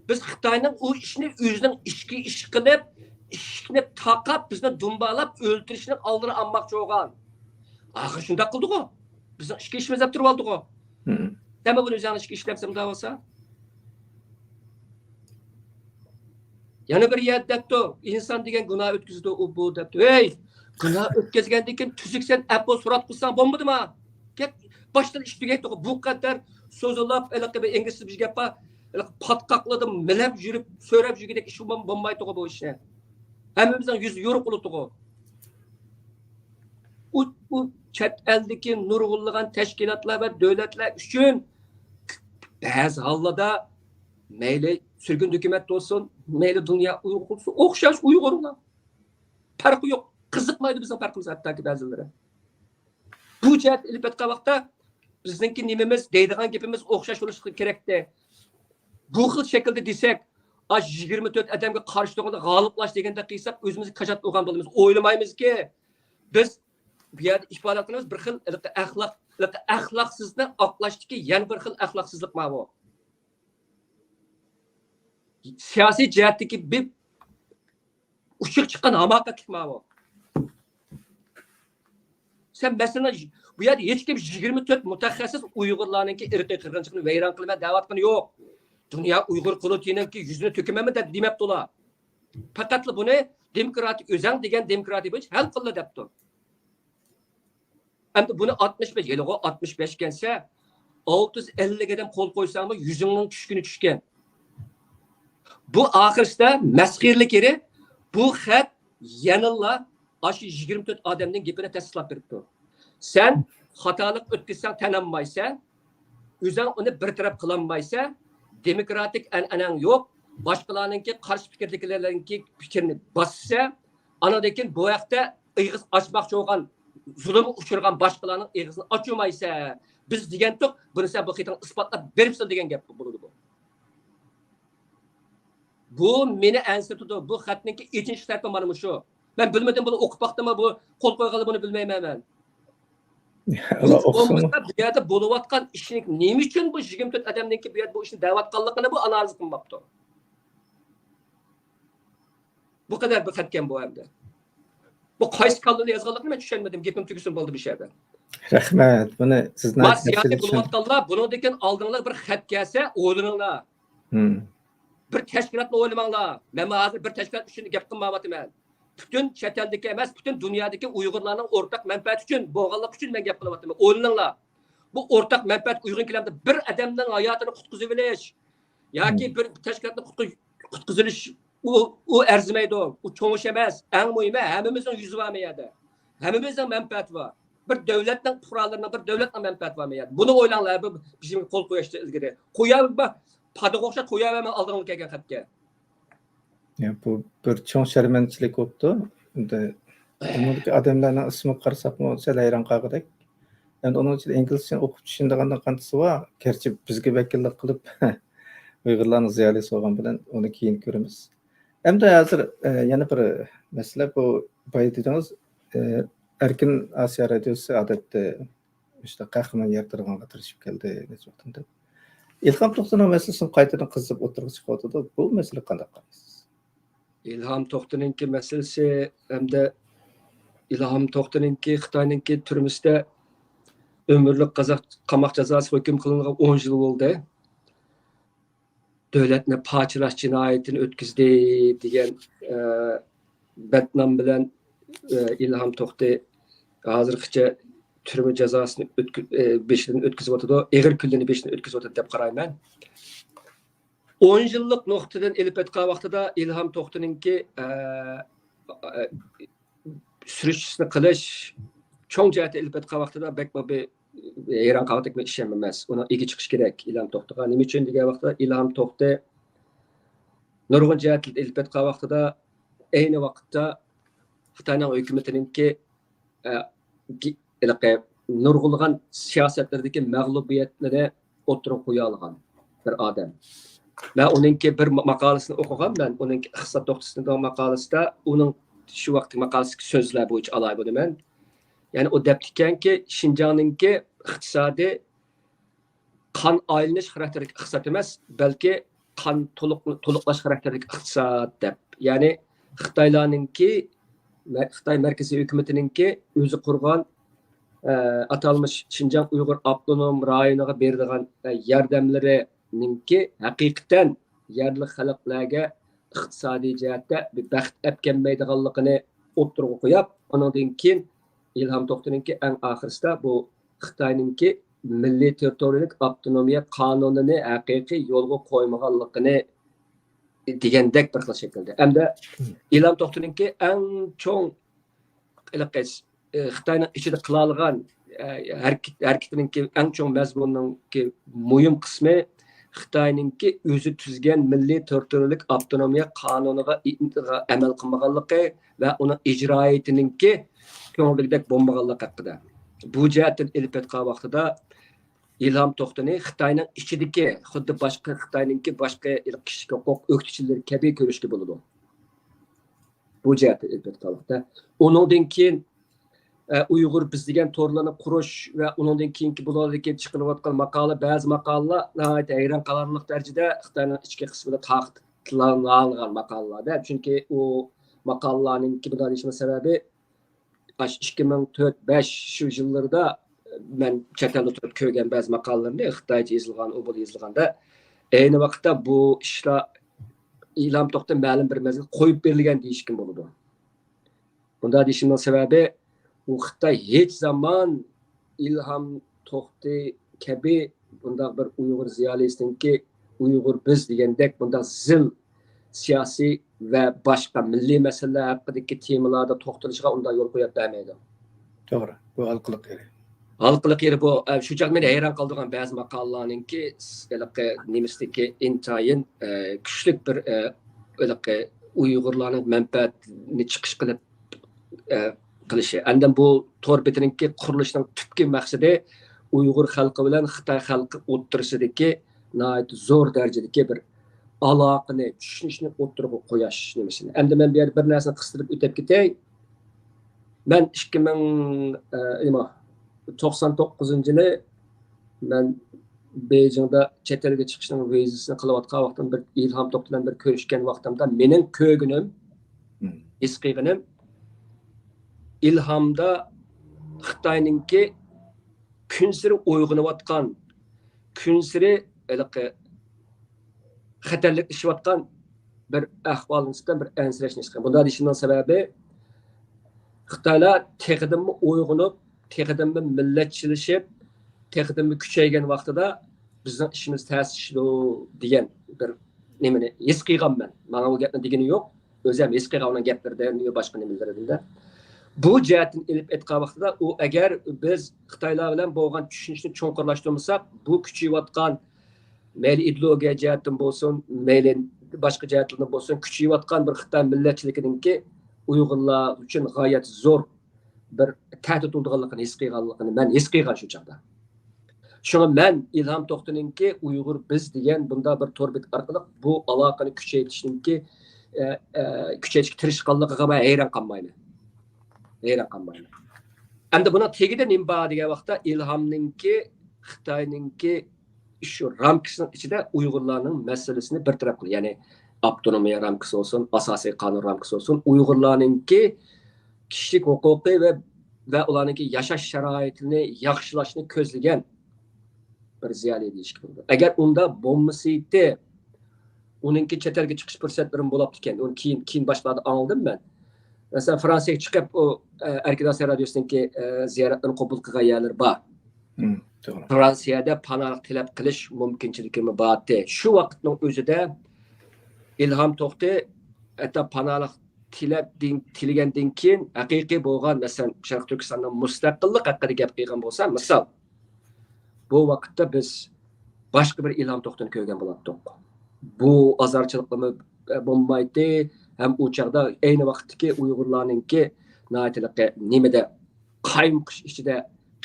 Biz Xitoyning u ishni o'zining ichki ish qilib ishni taqab bizni dumbalab o'ltirishni oldini olmoqchi bo'lgan. Axir shunday qildi-ku. Bizning ichki ishimiz deb turib oldik-ku. Nima buni o'zing ichki ishlamsam da bo'lsa? Yana bir yer debdi, inson degan gunoh o'tkazdi u bu debdi. Ey, gunoh o'tkazgandan keyin tuzuk sen apple surat qilsang bo'lmadimi? Gap boshdan ish tugaydi. Bu qadar so'zlab, bir inglizcha bir gap bor. Patqaqladim, milab yurib, so'rab yurgandek ish bo'lmaydi bu ishni. Hammamizning yuzi yo'ruq bo'ladi. Bu chet eldeki nurg'unlagan tashkilotlar va davlatlar uchun ba'zi hollarda mayli sürgün hükümet olsun, mayli dünya Uygur olsun, o'xshash Uyg'urlar. Farqi yo'q. Qiziqmaydi bizning farqimiz hattoki ba'zilari. Bu jihat ilib o'tgan vaqtda bizningki nimamiz deydigan gapimiz o'xshash bo'lishi kerakdi. Bu xil shaklda desak, 24 odamga qarshi turganda g'oliplash deganda qilsak, o'zimizni qajat bo'lgan bo'lamiz. O'ylamaymizki, biz bu yerda ifoda qilamiz bir xil axloqsizlikni oqlashdagi yana bir xil axloqsizlik ma bu. Siyasi cihetteki bir uçuk çıkan hamakatlik ma bu. Sen mesela bu yerda hech kim 24 mutaxassis Uyg'urlarninki irqiy qirg'inchilikni vayron qilma da'vatqani yo'q. Dünya Uyghur qulutininki yuzini to'kimaman deb demabdi ular. Faqat buni demokratik o'zang degan demokratik bo'yicha hal qildi debdi. Endi buni 65 yiliga 65 kelsa 650 ga qo'l qo'ysangmi yuzingning tushkuni tushgan. Bu oxirida masxirlik eri bu xat yanilla aşı 24 adamning gapini tasdiqlab beribdi. Sen xatolik o'tkazsang tananmaysan, o'zing uni bir taraf qilolmaysan, demokratik an'anang yo'q, boshqalarninki qarshi fikrdagilarninki fikrini bossa, anadan bu vaqtda ig'iz ochmoqchi bo'lgan zulm uchirgan boshqalarning ig'izini ochmaysan. Biz degandik, buni sen bu qitin isbotlab beribsan degan gap bo'ladi bu. Bu meni ansitudi. Bu xatninki 2-tarafı mana shu. Ben bilmedim bunu o'qib baqdimmi, bu qo'l qo'ygalı bunu bilmayman men. Allah o'qsin. Bu yerda bo'layotgan ishning nima uchun bu 24 odamninki bu yerda bu ishni da'vatganligini bu analiz qilmabdi. Bu kadar bir xatgan bu hamda. Bu qaysi kallani yozganligini men tushunmadim. Gapim tugusin bo'ldi bu yerda. Rahmat. Buni sizdan siyosiy bo'layotganlar buningdan oldinlar bir xat kelsa o'ylaninglar. Bir tashkilotni o'ylamanglar. Men hozir bir tashkilot uchun gap qilmayapman. Bütün chet eldagi emas, bütün dunyodagi Uyg'urlarning o'rtaq manfaati uchun, bo'lganlik uchun men gap qilyapman. O'ylaninglar. Bu o'rtaq manfaat Uyg'ur kilamda bir odamning hayotini qutqizib olish yoki bir tashkilotni qutqizilish u arzimaydi. U cho'ngish emas. Eng muhimi hammamizning yuzi bor meyada. Hammamizning manfaati bor. Bir davlatning fuqarolarining bir davlatning manfaati bor meyada. Buni o'ylanglar. Bizim qo'l qo'yishda ilgari. Qo'yaba padoqcha qo'yaba oldinga kelgan xatga. Ya bu bir cho'ng sharmanchilik bo'ldi. Unda umumki odamlarning ismi qarasaqmi sal hayron qoldik. Endi uning ichida inglizcha o'qib tushunadigandan qanchasi bor. Gerçi bizga vakillik qilib Uyg'urlarning ziyolisi bo'lgan bilan uni keyin ko'ramiz. Endi hozir yana bir masala bu boyidingiz Erkin Asiya radiosi odatda işte qahramon yartirganga tirishib keldi deb. İlham To'xtanov masalasini qaytadan qizib o'tirib chiqyapti. Bu masala qanday qaraysiz? İlham To'xtanowning masalasi hamda İlham To'xtanowning Xitoyning turmusida ömürlük qamoq jazosi hukm qilingan 10 yil bo'ldi. Davlatni parchalash jinoyatini o'tkazdi degan batnom bilan İlham To'xtay hozirgacha turma jazosini 5 yildan o'tkazib o'tadi. Eg'ir kunlarni 5 yildan o'tkazib o'tadi deb qarayman. 10 yıllık noktadan elip etken vaxtıda İlham To'xtanowning sürüşçüsünü qilish çoğun cəhətdə elip etken vaxtıda bekma bir hayran qaldık mı işlənməməz. Ona igi çıxış gerek İlham To'xtayga. Nima üçün degan vaxtda İlham To'xtay nurg'un cəhətdə elip etken vaxtıda eyni vaqtda Xitoyning hökumətininki nurg'ulg'an siyosatlardagi mag'lubiyatlarni o'tirib qo'ya olgan bir odam. Ben onunki bir makalesini okuğam ben. Onunki İqtisad Doktorsu'nun makalesinde onun şu vakti makalesi sözler bu hiç alay bunu ben. Yani o deptiken ki Şincan'ınki iktisadi kan aylanish xarakterlik iqtisad emas, balki kan to'liqlash xarakterlik iqtisad deb. Yani Xitoylarninki Xitoy markaziy hukumatininki o'zi qurgan atalmış Şinjan Uyg'ur avtonom rayoniga beradigan yordamlari ninki haqiqatan yerli xalqlarga iqtisodiy jihatda bir baxt apkelmaydiganligini o'tirg'a qo'yib, undan keyin İlham To'xtanowning eng oxirisida bu Xitoyninki milliy territoriyalik avtonomiya qonunini haqiqiy yo'lga qo'ymaganligini degandek bir xil shaklda. Hamda İlham To'xtanowning eng cho'ng Xitoyning ichida qila olgan harakatininki eng cho'ng mazmunininki muhim qismi Xitoyninki o'zi tuzgan milliy territoriyalik avtonomiya qonuniga amal qilmaganligi va uni ijroiyatininki ko'ngildek bo'lmaganligi haqida. Bu jihatdan elib etgan vaqtida İlham To'xtanow Xitoyning ichidagi xuddi boshqa Xitoyninki boshqa kishilik huquq o'qituvchilari kabi ko'rishga bo'ladi. Bu jihatdan elib etgan vaqtda undan keyin Uyg'ur biz degan to'rlarni qurish va undan keyingi bulardagi chiqilayotgan maqola, ba'zi maqolalar nihoyat hayron qolarlik darajada Xitoyning ichki qismida taqiqlangan maqolalarda, chunki u maqolalarning bunday deyishning sababi 2004-5 shu yillarda men chet elda turib ko'rgan ba'zi maqolalarni Xitoycha yozilgan, o'bul yozilganda ayni vaqtda bu ishlar İlham To'xt'a ma'lum bir mezgil qo'yib berilgan deyishkim bo'ladi. Bunda deyishimning sababi u Xitoy hech zaman İlham To'xt'a kabi bunda bir Uyg'ur ziyolisinki Uyg'ur biz degandek bunda zil siyosiy va boshqa milliy masalalar haqidagi temalarda to'xtalishga unda yo'l qo'yib bermaydi. To'g'ri. Bu halqiliq kerak. Halqılık yeri bu. Şu çağ meni hayran kaldırgan bazı makallalarınki nemisdeki intayın güçlük bir Uygurların menfaatini çıkış kılıp kılışı. Andan bu tor bitininki kuruluşunun tüpki maksidi Uygur halkı bilen Xitay halkı o'ttirishidagi zor derecedeki bir alaqını, düşünüşünü o'ttirib qo'yash nemisini. Endi men bir narsani qistirib o'tib ketay. Men 99-yili men Beijingda chet elga chiqishning vizasini qilayotgan vaqtim bir İlham To'xta bilan bir ko'rishgan vaqtimda mening ko'ginim, his qilganim İlhamda Xitoyninki kun siri uyg'onayotgan, kun siri xatarliklashayotgan bir ahvoldan bir ansirashni chiqqan. Bunda deyishimning sababi Xitoylar texidimmi uyg'onib, texidimmi millatchilashib, texidimmi kuchaygan vaqtida bizning ishimiz ta'sirli degan bir nimani his qilganman. Mana bu gapni degani yo'q. O'zim his qilgan gaplardan yo boshqa nimalardan. Bu jihatdan ilib aytgan vaqtida u agar biz Xitoylar bilan bo'lgan tushunishni cho'nqirlashtirmasak, bu kuchayotgan mayli ideologiya jihatdan bo'lsin, mayli boshqa jihatlardan bo'lsin, kuchayotgan bir Xitoy millatchiligininki Uyg'urlar uchun g'oyat zo'r bir ta'hdid bo'lganligini his qilganligini men his qilgan shu chaqda. Shunga men İlham To'xtaninki Uyg'ur biz degan bunda bir torbit orqali bu aloqani kuchaytirishninki kuchaytirishga tirishganligiga men hayron qolmayman. Endi buni tegida nima bor degan vaqtda İlhamninki Xitoyninki shu ramkasining ichida Uyg'urlarning masalasini bir taraf qildi. Ya'ni avtonomiya ramkasi olsun, asosiy qonun ramkasi olsun, Uyg'urlarninki kishilik huquqi va ularninki yashash sharoitini yaxshilashni ko'zlagan bir ziyoli deyish kerak. Agar unda bo'lmasaydi, uningki chet elga chiqish fursatlarim bo'libdi ekan. Uni keyin boshqada anladim men. Mesela Fransa'ya chiqib o Arkadaşlar Radyosu'ningki ziyoratini qabul qilgan yerlar bor. To'g'ri. Fransiyada panoh talab qilish mumkinchiligimi bor. Shu vaqtning o'zida İlham To'xta hatta panoh tilagandan keyin haqiqiy bo'lgan, masalan, Sharq Turkistonning mustaqillik haqida gap qilgan bo'lsa, misol bu vaqtda biz boshqa bir İlham To'xtani ko'rgan bo'lardik. Bu azarchilikmi bo'lmaydi. Hem u chaqda ayni vaqtdagi Uyg'urlarninki nimada qaymoq ichida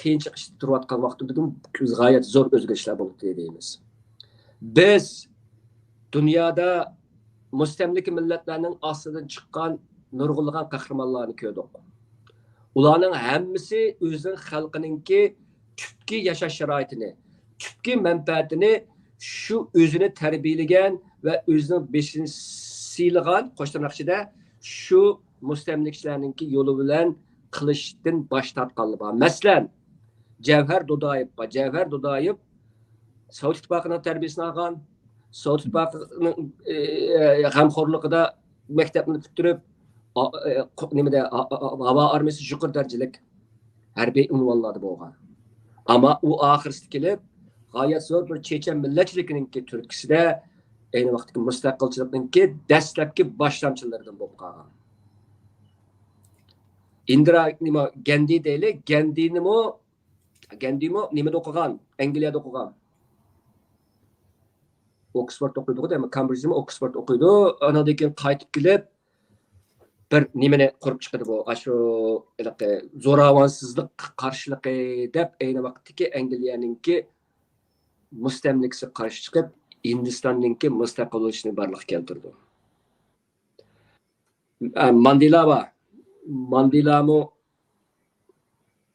qiyinchilik ichida turayotgan vaqtida g'oyat zo'r o'zgarishlar bo'ldi deymiz. Biz dunyoda mustamlika millatlarning ostidan chiqqan nurg'unlagan qahramonlarni ko'rdik. Ularning hammasi o'zining xalqininki tubki yashash sharoitini, tubki manfaatini shu o'zini tarbiyalagan va o'zining beshini siylagan qo'shtirnoqchida shu mustamlikchilarninki yo'li bilan qilishdan bosh tortganlar bor. Masalan, Javhar Do'dayev Sovet Ittifoqining tarbiyasini olgan, Sovet Ittifoqining g'amxo'rligida maktabni bitirib, havo armiyasi yuqori darajalik harbiy unvonlarda bo'lgan. Ammo u oxirida kelib, g'oyat zo'r bir chechen millatchiligininki turkisida ayni vaqtdagi mustaqilchilikninki dastlabki boshlamchilaridan bo'lib qolgan. Indira Gandhi deyli, Gandhimi nimada o'qigan? Angliyada o'qigan. Oxford o'qiydi, deymi? Cambridge'mi Oxford o'qiydi. Anadan keyin qaytib kelib bir nimani qurib chiqadi bu. Shu zo'ravonsizlik qarshiligi deb ayni vaqtdagi Angliyaninki mustamlikasi qarshi chiqib Hindistonninki mustaqil bo'lishini barliq keltirdi. Mandelamu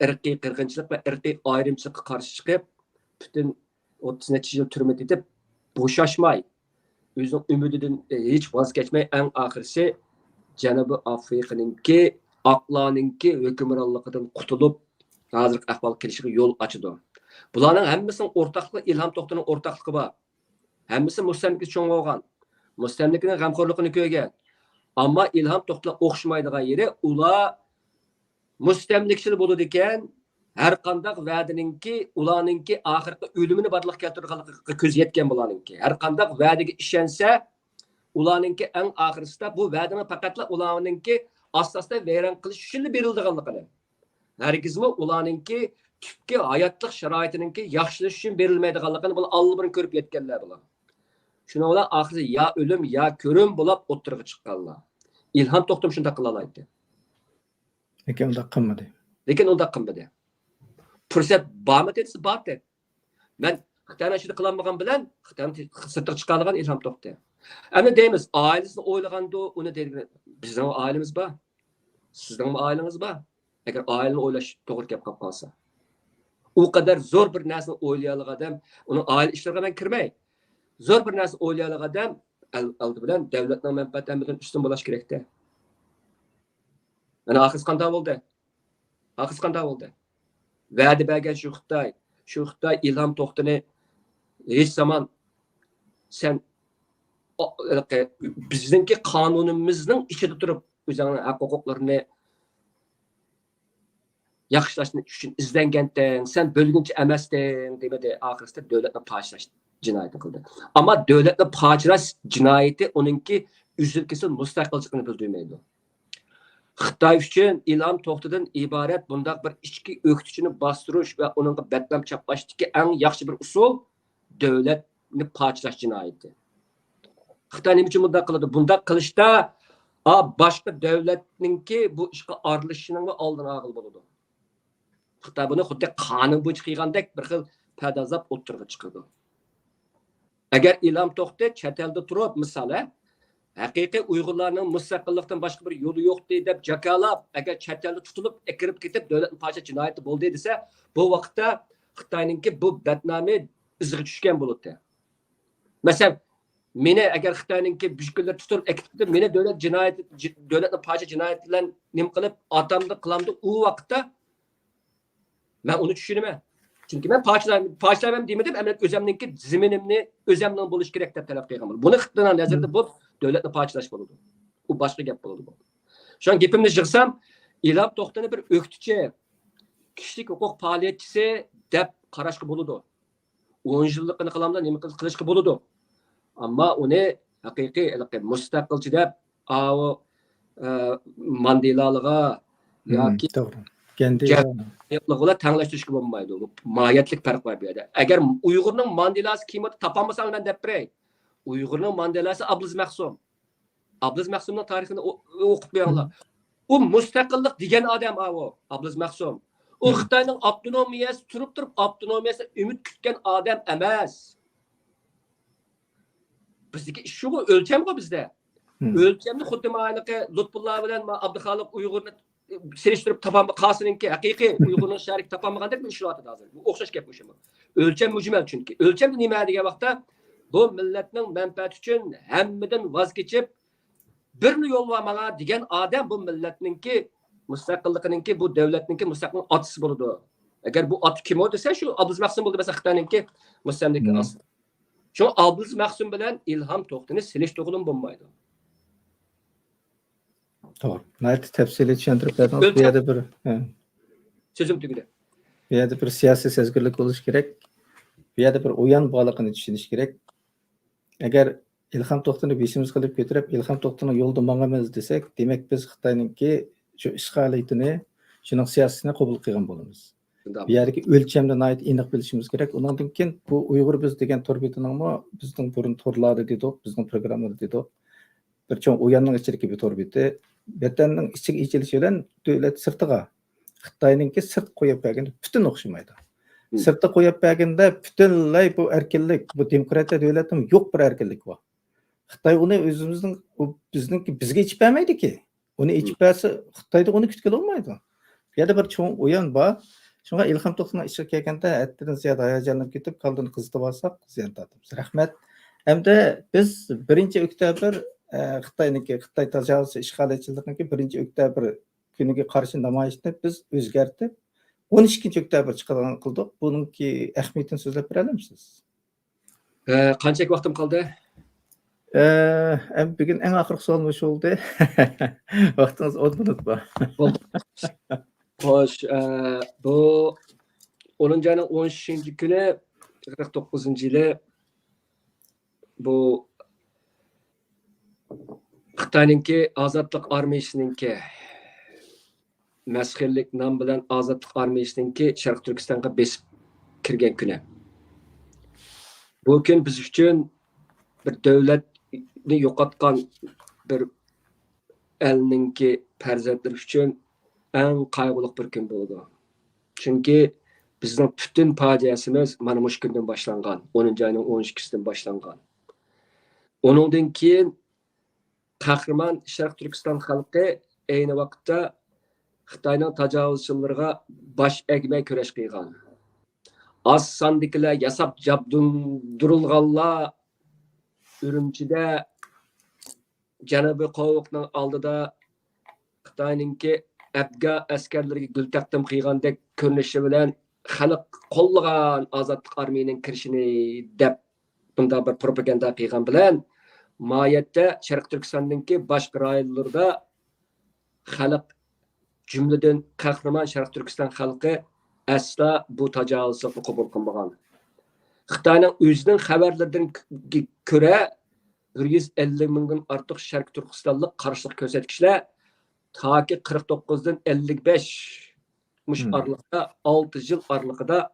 irqiy qirg'inchilik va irqiy ayrimchilikqa qarshi chiqib, butun 30 necha yil turmada etib, bo'shashmay, o'zining umididan hech voz kechmay, eng oxirisi Janubiy Afrikaninki aqlarninki hükümranlıqdan qutulup hazırki ahval kelişige yol açıdı. Bularning hammasının ortaqlığı İlham To'xtaning ortaqlığı var. Hammasi mustamlika cho'ng bo'lgan. Mustamlikaning g'amxo'rligini ko'rgan. Ammo İlham To'xta o'xshamaydigan yeri ular mustamlikchil bo'ladi ekan, har qanday va'daninki ularninki oxirgi o'limini barliq keltirganligiga ko'z yetgan bularninki. Har qanday va'daga ishonsa, ularninki eng oxirisida bu va'dani faqatla ularninki asosda vayron qilish uchun berilganligini. Hargizmi ularninki tüpki hayatlık şaraitinki yaxşılış üçün berilmeydiganligini bu allabını körüp yetkenler bular. Şuna ola ahirisi ya ölüm ya körüm bulap oturga çıqqanlar. İlham To'xtam şunda qılalaydı. Lekin unda qilmadi. Lekin unda qilmadi. Fursat bormi dedisi bor dedi. Men Xitoyni shuni qilolmagan bilan Xitoyni sirtga chiqargan İlham To'xtam. Endi deymiz, ailesini o'ylaganda uni deydi, bizning oilamiz bor. Sizning oilangiz bor. Agar oilani o'ylash to'g'ri kelib qolsa. O kadar zor bir narsani o'ylaydigan adam, uning oila ishlariga men kirmay. Zor bir narsa o'ylaydigan adam aldi bilan davlatning manfaatidan ustun bo'lish kerakda. Mana oxirgi qanday bo'ldi? Oxirgi qanday bo'ldi? Va'da bergan shu Xitoy İlham To'xtani hech zaman sen bizningki qonunimizning ichida turib o'zingning haq-huquqlarini yaxshilashni uchun izlangandan, sen bölgünçi emasdin demedi, oxirisida davlatni pajlash jinoyati qildi. Ammo davlatni pajlash jinoyati uningki uzilkisi mustaqilligini bildirmaydi. Xitoy uchun İlham To'xtadan iborat bundaq bir ichki o'qituvchini bostirish va uningga batlam chaplashdagi eng yaxshi bir usul davlatni pajlash jinoyati. Xitoy nima uchun bundaq qiladi? Bundaq qilishda boshqa davlatningki bu ishga aralashishining oldini olgan bo'ladi. Xitoy buni xuddi qonun bo'yicha qilgandek bir xil padazab o'tirga chiqadi. Agar İlham To'xta chet elda turib, misoli, haqiqiy Uyg'urlarning mustaqillikdan boshqa bir yo'li yo'q deb jakalab, agar chet elda tutilib, kirib ketib davlatning pajlash jinoyati bo'ldi desa, bu vaqtda Xitoyningki bu badnomi iziga tushgan bo'ladi. Masalan, meni agar Xitoyningki bushkunlar tutilib, ketib, meni davlat jinoyati, davlatning pajlash jinoyati bilan nim qilib, otamni qilamdi, u vaqtda ben onu düşünemem. Çünkü ben parçalamam demedim, emret özemninki ziminimni özemden buluş gerek deb talep qilgan. Buni Xitoyning nazarida bu davlatni parçalash bo'ladi. U boshqa gap bo'ladi bu. Şu an gapimni yig'sam, İlham To'xtani bir o'qituvchi, kishilik huquq faoliyatchisi deb qarashga bo'ladi. 10 yillikni qilamda nima qilishga bo'ladi. Ammo uni haqiqiy mustaqilchi deb Mandelalarga yoki to'g'ri. Kendi yaplıqla tanlaştırışkı olmaydı. Mahiyetlik fark var bir yerde. Eğer Uygur'un Mandelası kıymeti tapanmasan ben deprey. Uygur'un Mandelası Abdülaziz Mahsum. Abdülaziz Mahsum'un tarihini okup beyanlar. O müstakillik diyen adam o. Abdülaziz Mahsum. O Xitoyning avtonomiyasi turib avtonomiyasi ümit kütken adam emas. Bizdeki şu ölçem bu bizde. Ölçemni xuddi ma'aniki Lutfullah bilan Abduxoliq Uyg'urni seliştirip tapamı Qasım'ınki haqiqiy Uyg'urning sharik tapamagandek bir ishlatadi hozir. Bu o'xshash gap o'sha. Ölçem mujmal chunki. Ölçem nima degan vaqtda bu millatning manfaati uchun hammadan voz kechib birni yo'lga mana degan odam bu millatningki mustaqilliginingki bu davlatningki mustaqil otisi bo'ladi. Agar bu ot kim o desa shu Abdülaziz Mahsum bo'ldi desa Xitoyningki mustamlika asli. Shu Abdülaziz Mahsum bilan İlham To'xtani selish to'g'ri bo'lmaydi. Doğru. Nayt tefsili tushuntirib berdingiz. Bu yerda bir Sözüm tugadi. Bu yerda bir siyosiy sezgirlik bo'lishi kerak. Bu yerda bir o'yan bog'liqini tushunish kerak. Agar İlham To'xtani beshimiz qilib ko'tarib, İlham To'xtani yo'lda mangamiz desak, demak biz Xitoyningki shu ishg'oliyatini, shuning siyosatini qabul qilgan bo'lamiz. Bu yerdagi o'lchamni nayt aniq bilishimiz kerak. Undan keyin bu Uyg'ur biz degan to'rbitiningmi bizning burun to'rlari dedik, bizning programmada dedik. Bir cho'ng o'yanning ichidagi bir to'rbiti vatanning ichiga ichilishi bilan davlat sirtiga Xitoyningki sirt qo'yib berganda butun o'xshamaydi. Sirtda qo'yib berganda butunlay bu erkinlik, bu demokratiya davlatning yo'q bir erkinlik bor. Xitoy uni o'zimizning bizga ichib bermaydi-ki. Uni ichib bersa Xitoyda uni kutgan olmaydi. Bu yerda bir cho'ng o'yan bor. Shunga İlham To'xtani ishga kelganda haddan ziyod hayajonlanib ketib qoldim, qizitib olsak, ziyon tortamiz. Rahmat. Hamda biz 1 oktyabr Xitoy tajovuz ishg'olchilikniki 1 oktyabr kuniga qarshi namoyishni biz o'zgartib 12-oktyabr chiqadigan qildik. Buningki ahamiyatini so'zlab bera olamsiz? Qancha vaqtim qoldi? Bugun eng oxirgi savol shu bo'ldi. Vaqtingiz 10 minut bor. Xo'sh, bu 10 ayning 13-kuni 49-yili bu Xitoyninki Ozodlik armiyasiningki masxirlik nom bilan Ozodlik armiyasiningki Sharq Turkistonga besib kirgan kuni. Bu kun biz uchun bir davlatni yo'qotgan bir elninki farzandlar uchun eng qayg'uli bir kun bo'ldi. Chunki bizning butun fojiasimiz mana shu kundan boshlangan, 10 ayning 12-sidan boshlangan. Onundan keyin qahramon Sharq Turkiston xalqi ayni vaqtda Xitoyning tajovuzchilariga bosh egmay kurash qilgan. Az sondagilar yasab jabdurulganlar Urumchida Janubiy qovoqning oldida Xitoyninki Afgan askarlariga gul taqdim qilgandek ko'rinishi bilan xalq qo'llagan ozodlik armiyaning kirishini deb bunda bir propaganda qilgan bilan moyatda Sharq Turkistondagi boshqa rayonlarda xalq jumladan qahramon Sharq Turkiston xalqi asla bu tajovuzni qabul qilmagan. Xitoyning o'zining xabarlaridan ko'ra 150 mingdan ortiq Sharq Turkistonlik qarshilik ko'rsatkichlar taki 49dan 55 mush aralıqda 6 yıl aralıqda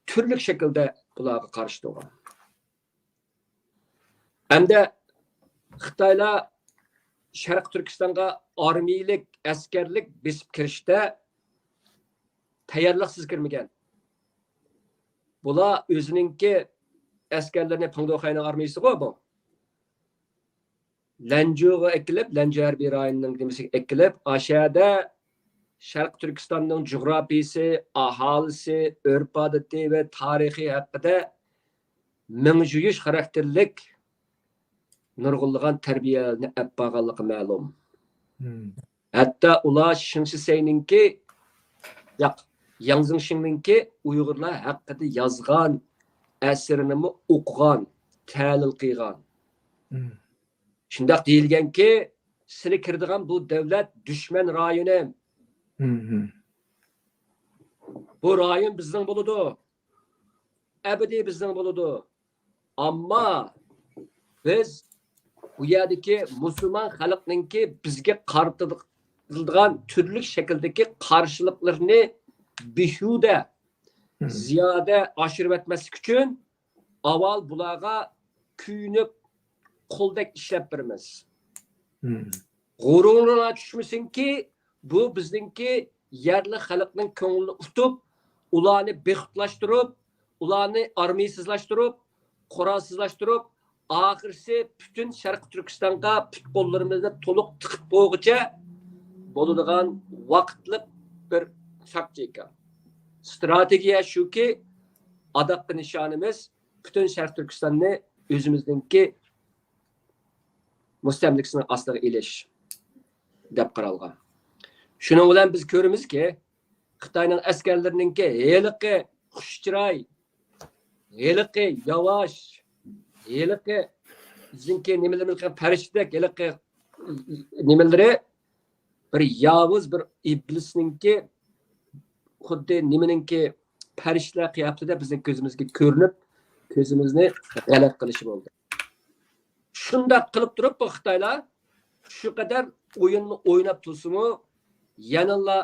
turli şekilde bularga qarshi turgan. Hamda Xitoylar Sharq Turkistonga armiyalik, askarlik besib kirishda tayyorliqsiz kirmagan. Bular o'zininki askarlarni Pangdoxayning armiyasi bu. Lanjuga ekilib, Lanju harbiy rayonining nimasiga ekilib, aşağıda Sharq Turkistonning jug'rafiyasi, aholisi, urf-odati va tarixi haqida mingjuyish xarakterlik nurg'unlagan tarbiyalarni olib borganligi ma'lum. Hatto ular Shinshiseyninki Yang Zhingshinninki Uyg'urlar haqida yozgan asrini o'qigan, ta'lil qilgan. Shundaq deyilganki, sizlar kirdigan bu davlat dushman rayoni. Bu rayon bizning bo'ladi. Abadiy bizning bo'ladi. Ammo biz bu yerdagi musulmon xalqninki bizga qartilgan turli shakldagi qarshiliklarni behuda ziyoda oshirib etmaslik uchun avval bularga kuyunib qo'ldak ishlab beramiz. G'ururuna tushmasinki, bu bizningki yerli xalqning ko'nglini utib, ularni bexutlashtirib, ularni armiysizlashtirib, qurolsizlashtirib, oxirisi butun Sharq Turkistonga put qo'llarimizni to'liq tiqib qo'yguncha bo'ladigan vaqtlik bir taktika. Strategiya shuki, adaqqa nishonimiz butun Sharq Turkistonni o'zimizningki mustamlikasini ostiga ilish deb qaralgan. Shuning bilan biz ko'ramizki, Xitoyning askarlarininki heliqi xushchiroy, heliqi yavash, heliqi bizninki nimalarga farishdek heliqi nimalari bir yovuz bir iblisninki xuddi nimaninki farishtalar qiyofatida bizning ko'zimizga ko'rinib, ko'zimizni g'alab qilishi bo'ldi. Shundaq qilib turib bu Xitoylar shu qadar o'yinni o'ynab tursa-mu, yanalla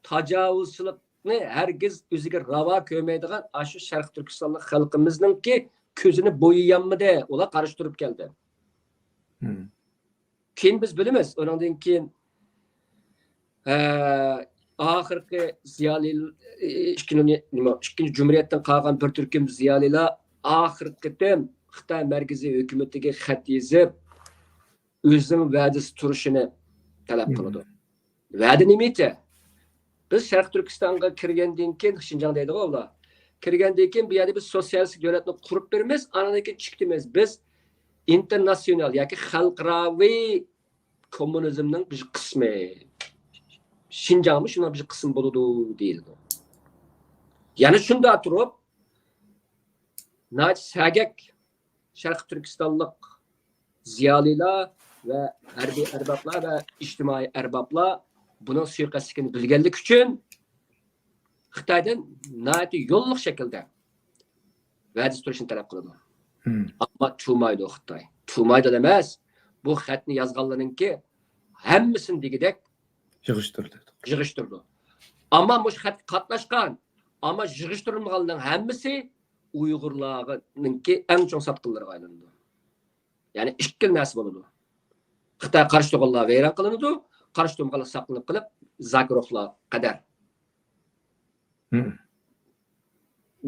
tajovuzchilikni hargiz o'ziga ravo ko'rmaydigan shu Sharq Turkistonlik xalqimizningki ko'zini bo'yayanmidi, ular qarshi turib keldi. Keyin biz bilamiz, undan keyin oxirgi ziyoli ikkinchi jumuriyatdan qolgan bir turkum ziyolilar oxirgi Xitoy markaziy hukumatiga xat yozib, o'zining va'dasi turishini talab qiladi. Va'da nima edi? Biz Sharq Turkistonga kirgandan keyin Xinjiang deydi ular. Kirgandan keyin bu yerda biz sotsialistik davlatni qurib beramiz, anadan keyin chiqdimiz. Biz internasional yoki xalqaro kommunizmning bir qismi. Şinjan'ın şuna bir kısım buludu değildi. Yani şunda oturup Naci Sagek Şarkı Türkistanlık ziyaliler ve harbiy erbaplar ve ijtimoiy erbaplar bunun suiqasdligini bilganlik uchun Xitoydan nati yo'lliq shaklda va'da turishni talab qiladi. Ammo tumaydi Xitoy. Tumaydi emas. Bu xatni yozganlarninki hammasini degidek yig'ishtirdi. Ammo bu xat qatnashgan, ammo yig'ishtirilmaganlarning hammasi Uyg'urlarninki eng chong satqinlarga aylandi. Yani ikki narsa bo'ladi. Xitoy qarshi turganlar vayron qilinadi, qarshi turganlar saqlanib qilib, zakiroqlar qadar.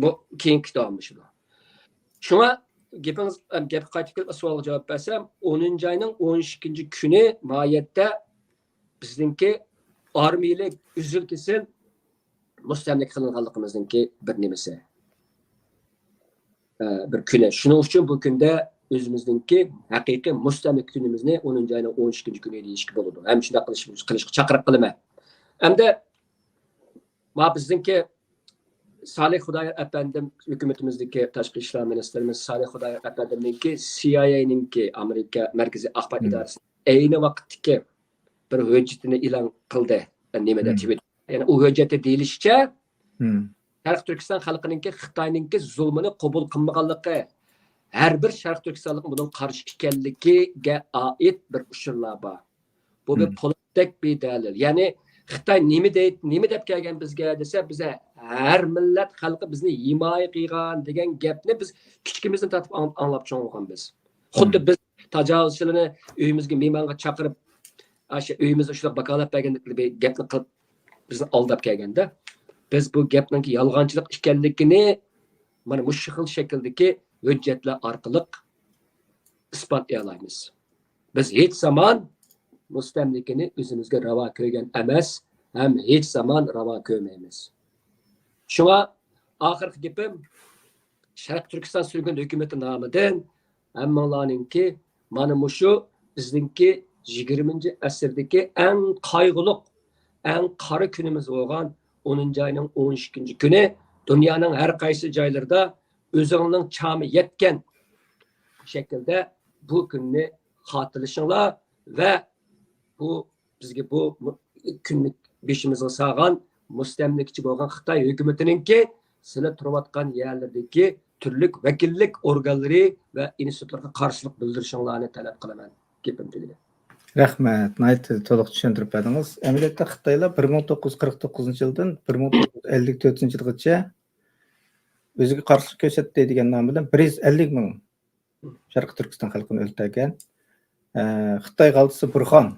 Bu keyingi davomlashadi. Shunga gap qaytib kelib savolga javob bersam, 10 ayning 12 kuni moyatda bizningki armiyalik uzil kesil mustamlik qilinganligimizningki bir nimasi. Bir kuni. Shuning uchun bu kunda o'zimizningki haqiqiy mustamlik kunimizni 10 ayning 12 kuni deyishga bo'ladi. Ham shunday qilishga chaqiriq qilaman. Hamda ma bizningki Salih Xudoyor apandim hukumatimizdagi tashqi ishlar ministrimiz Salih Xudoyor apandimningki CIA'ningki Amerika Markaziy axborot idorasi ayni vaqtdagi bir hujjatini e'lon qildi. Nimada Twitter. Yani u hujjatda deyilishicha Sharq Turkiston xalqininki Xitoyningki zulmini qabul qilmaganligi har bir Sharq Turkistonlik bunun qarshi ekanligiga oid bir ushurlar bor. Bu bir politik bir dalil. Yani Xitoy nima deb kelgan bizga desa, biza har millat xalqi bizni himoya qilgan degan gapni biz kichkimizdan tatib anglab cho'ngan biz. Xuddi biz tajovuzchilarni uyimizga mehmonga chaqirib, o'sha uyimizda shular vakolat bergandek bir gapni qilib bizni aldab kelganda, biz bu gapning yolg'onchilik ekanligini mana bu xil shakldagi hujjatlar orqali isbotlay olamiz. Biz hech zamon mustamlikini o'zimizga ravo ko'rgan emas, ham hech zamon ravo ko'rmaymiz. Shunga oxirgi gapim Sharq Turkiston surgun hukumati nomidan hammalarningki mana shu bizningki 20-asrdagi eng qayg'uli, eng qora kunimiz bo'lgan 10 ayning 12 kuni dunyoning har qaysi joylarida o'zingning chami yetgan shaklda bu kunni xotirlashinglar va bu bizga bu kunni beshimizga sog'an mustamlikchi bo'lgan Xitoy hukumatiningki sizlar turayotgan yerlardagi turli vakillik organlari va institutlarga qarshilik bildirishinglarni talab qilaman. Gapim tugadi. Rahmat, nayt to'liq tushuntirib berdingiz. Amaliyotda Xitoylar 1949-yildan 1954-yilgacha o'ziga qarshi ko'rsatdi degan nom bilan 150 ming Sharq Turkiston xalqini o'ldirgan. Xitoy g'alchisi Burxon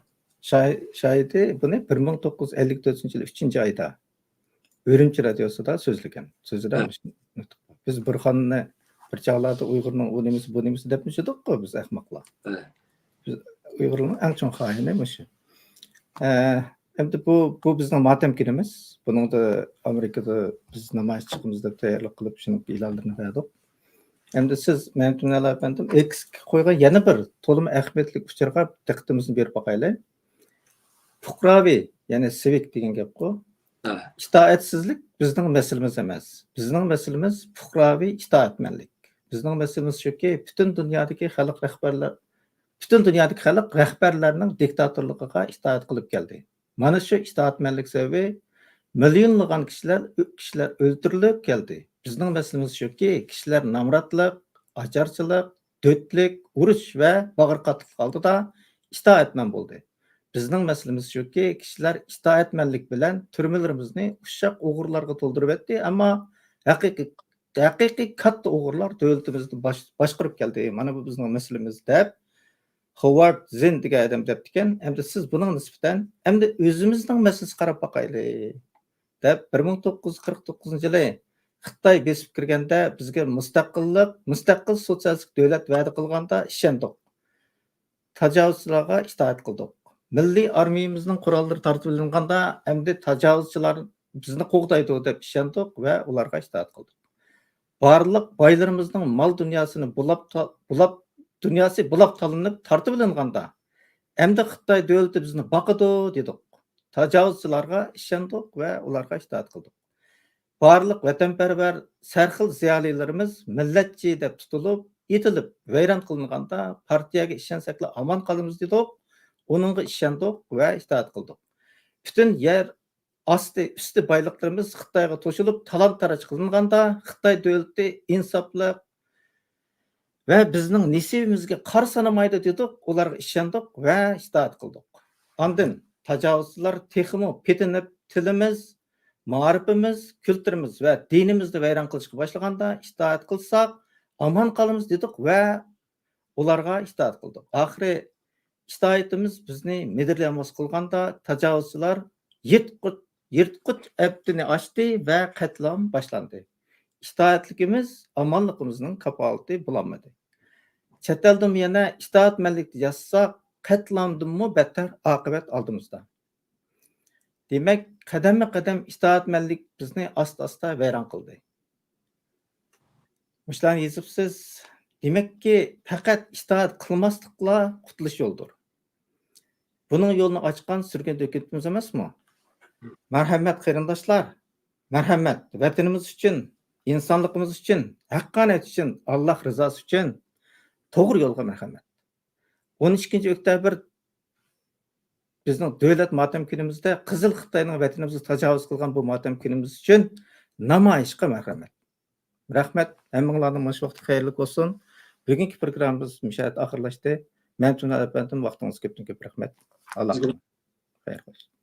shoidi buni 1954-yil 3-oyda Urumchi radiosida so'zlagan. So'zida biz Burxonni bir chog'larda Uyg'urning u nimasi bu nimasi deb mishdiq-ku biz ahmoqlar. Uyg'urning eng chong xoini shu. Endi bu bizning motam kunimiz. Buningda Amerikada biz namoyish chiqimiz deb tayyorlik qilib shuni e'lonlarni berdik. Endi siz Mamtunalar apandim X qo'ygan yana bir to'lim ahamiyatli uchurga diqqatimizni berib boqaylik. Fuqaroviy, ya'ni civic degan gap-ku. İtaatsizlik bizning masalamiz emas. Bizning masalamiz fuqaroviy itoatmanlik. Bizning masalamiz shuki, butun dunyodagi xalq rahbarlarining diktatorligiga itoat qilib keldi. Mana shu itoatmanlik sababi millionlagan kishilar o'ldirilib keldi. Bizning masalamiz shuki, kishilar namratlik, ocharchilik, do'tlik, urush va bag'irqatlik oldida itoatman bo'ldi. Bizning masalamiz shuki, kishilar itoatmanlik bilan turmalarimizni ushshaq o'g'irlarga to'ldirib etdi, ammo haqiqiy katta o'g'irlar davlatimizni boshqarib keldi. Mana bu bizning masalamiz deb Howard Zinn degan odam debdi ekan. Endi siz buning nisbatan endi o'zimizning masalasiga qarab boqaylik deb 1949-yili Xitoy besib kirganda bizga mustaqil sotsialistik davlat va'da qilganda ishondik. Tajovuzchilarga itoat qildik. Milliy armiyamizning qurollari tartib olinganda endi tajovuzchilar bizni qo'g'daydi deb ishondik va ularga itoat qildik. Barliq boylarimizning mol dunyosini bulab talinib tartib olinganda endi Xitoy davlati bizni boqadi dedik. tajovuzchilarga ishondik va ularga itoat qildik. Barliq vatanparvar sarxil ziyolilarimiz millatchi deb tutilib, etilib, vayron qilinganda partiyaga ishonsakla aman qolamiz dedik. Onunga ishondik va itoat qildik. Bütün yer asti üstü baylıklarımız Xitayga toşulup talan-taraj qilinganda Xitay dövleti insaflı ve bizning nesibimizga qara sanamaydi dedik, ularga ishondik va itoat qildik. Ondan tajovuzchilar texmo petinib tilimiz, ma'rifimiz, kültürimiz ve dinimizni vayron qilishga boshlaganda itoat qilsak, aman qolamiz dedik va ularga itoat qildik. Oxiri itoatimiz bizni medirlamas qilganda tajovuzchilar yırtqıç əbdini açdı və qətlam başlandı. İtaatlikimiz amanlığımızın kapaleti bulanmadı. Çeteldim yana itaatmenlikte yazsak, qətlamdım mı beter akıbet aldığımızda. Demek kadem itaatmenlik bizni asta vayron qildi. Muşlarni yazıpsiz. Demek ki faqat itaat qilmaslikla qutulish yoldur. Bunun yolunu açkan sürgün döküntümüz emas mı? Merhamet qarindoshlar, merhamet vatanimiz uchun, insonligimiz uchun, haqqoniyat uchun, Alloh rizosi uchun to'g'ri yo'lga merhamet. 12-oktyabr bizning davlat motam kunimizda Qizil Xitoyning vatanimizni tajovuz qilgan bu motam kunimiz uchun namoyishga merhamet. Rahmat, hammanglarning mana shu vaqt xayrli bo'lsin. Bugungi programmamiz mushahat oxirlashdi. Men Tuna apandim, vaqtingiz ko'p rahmat. Alloh xayr qilsin.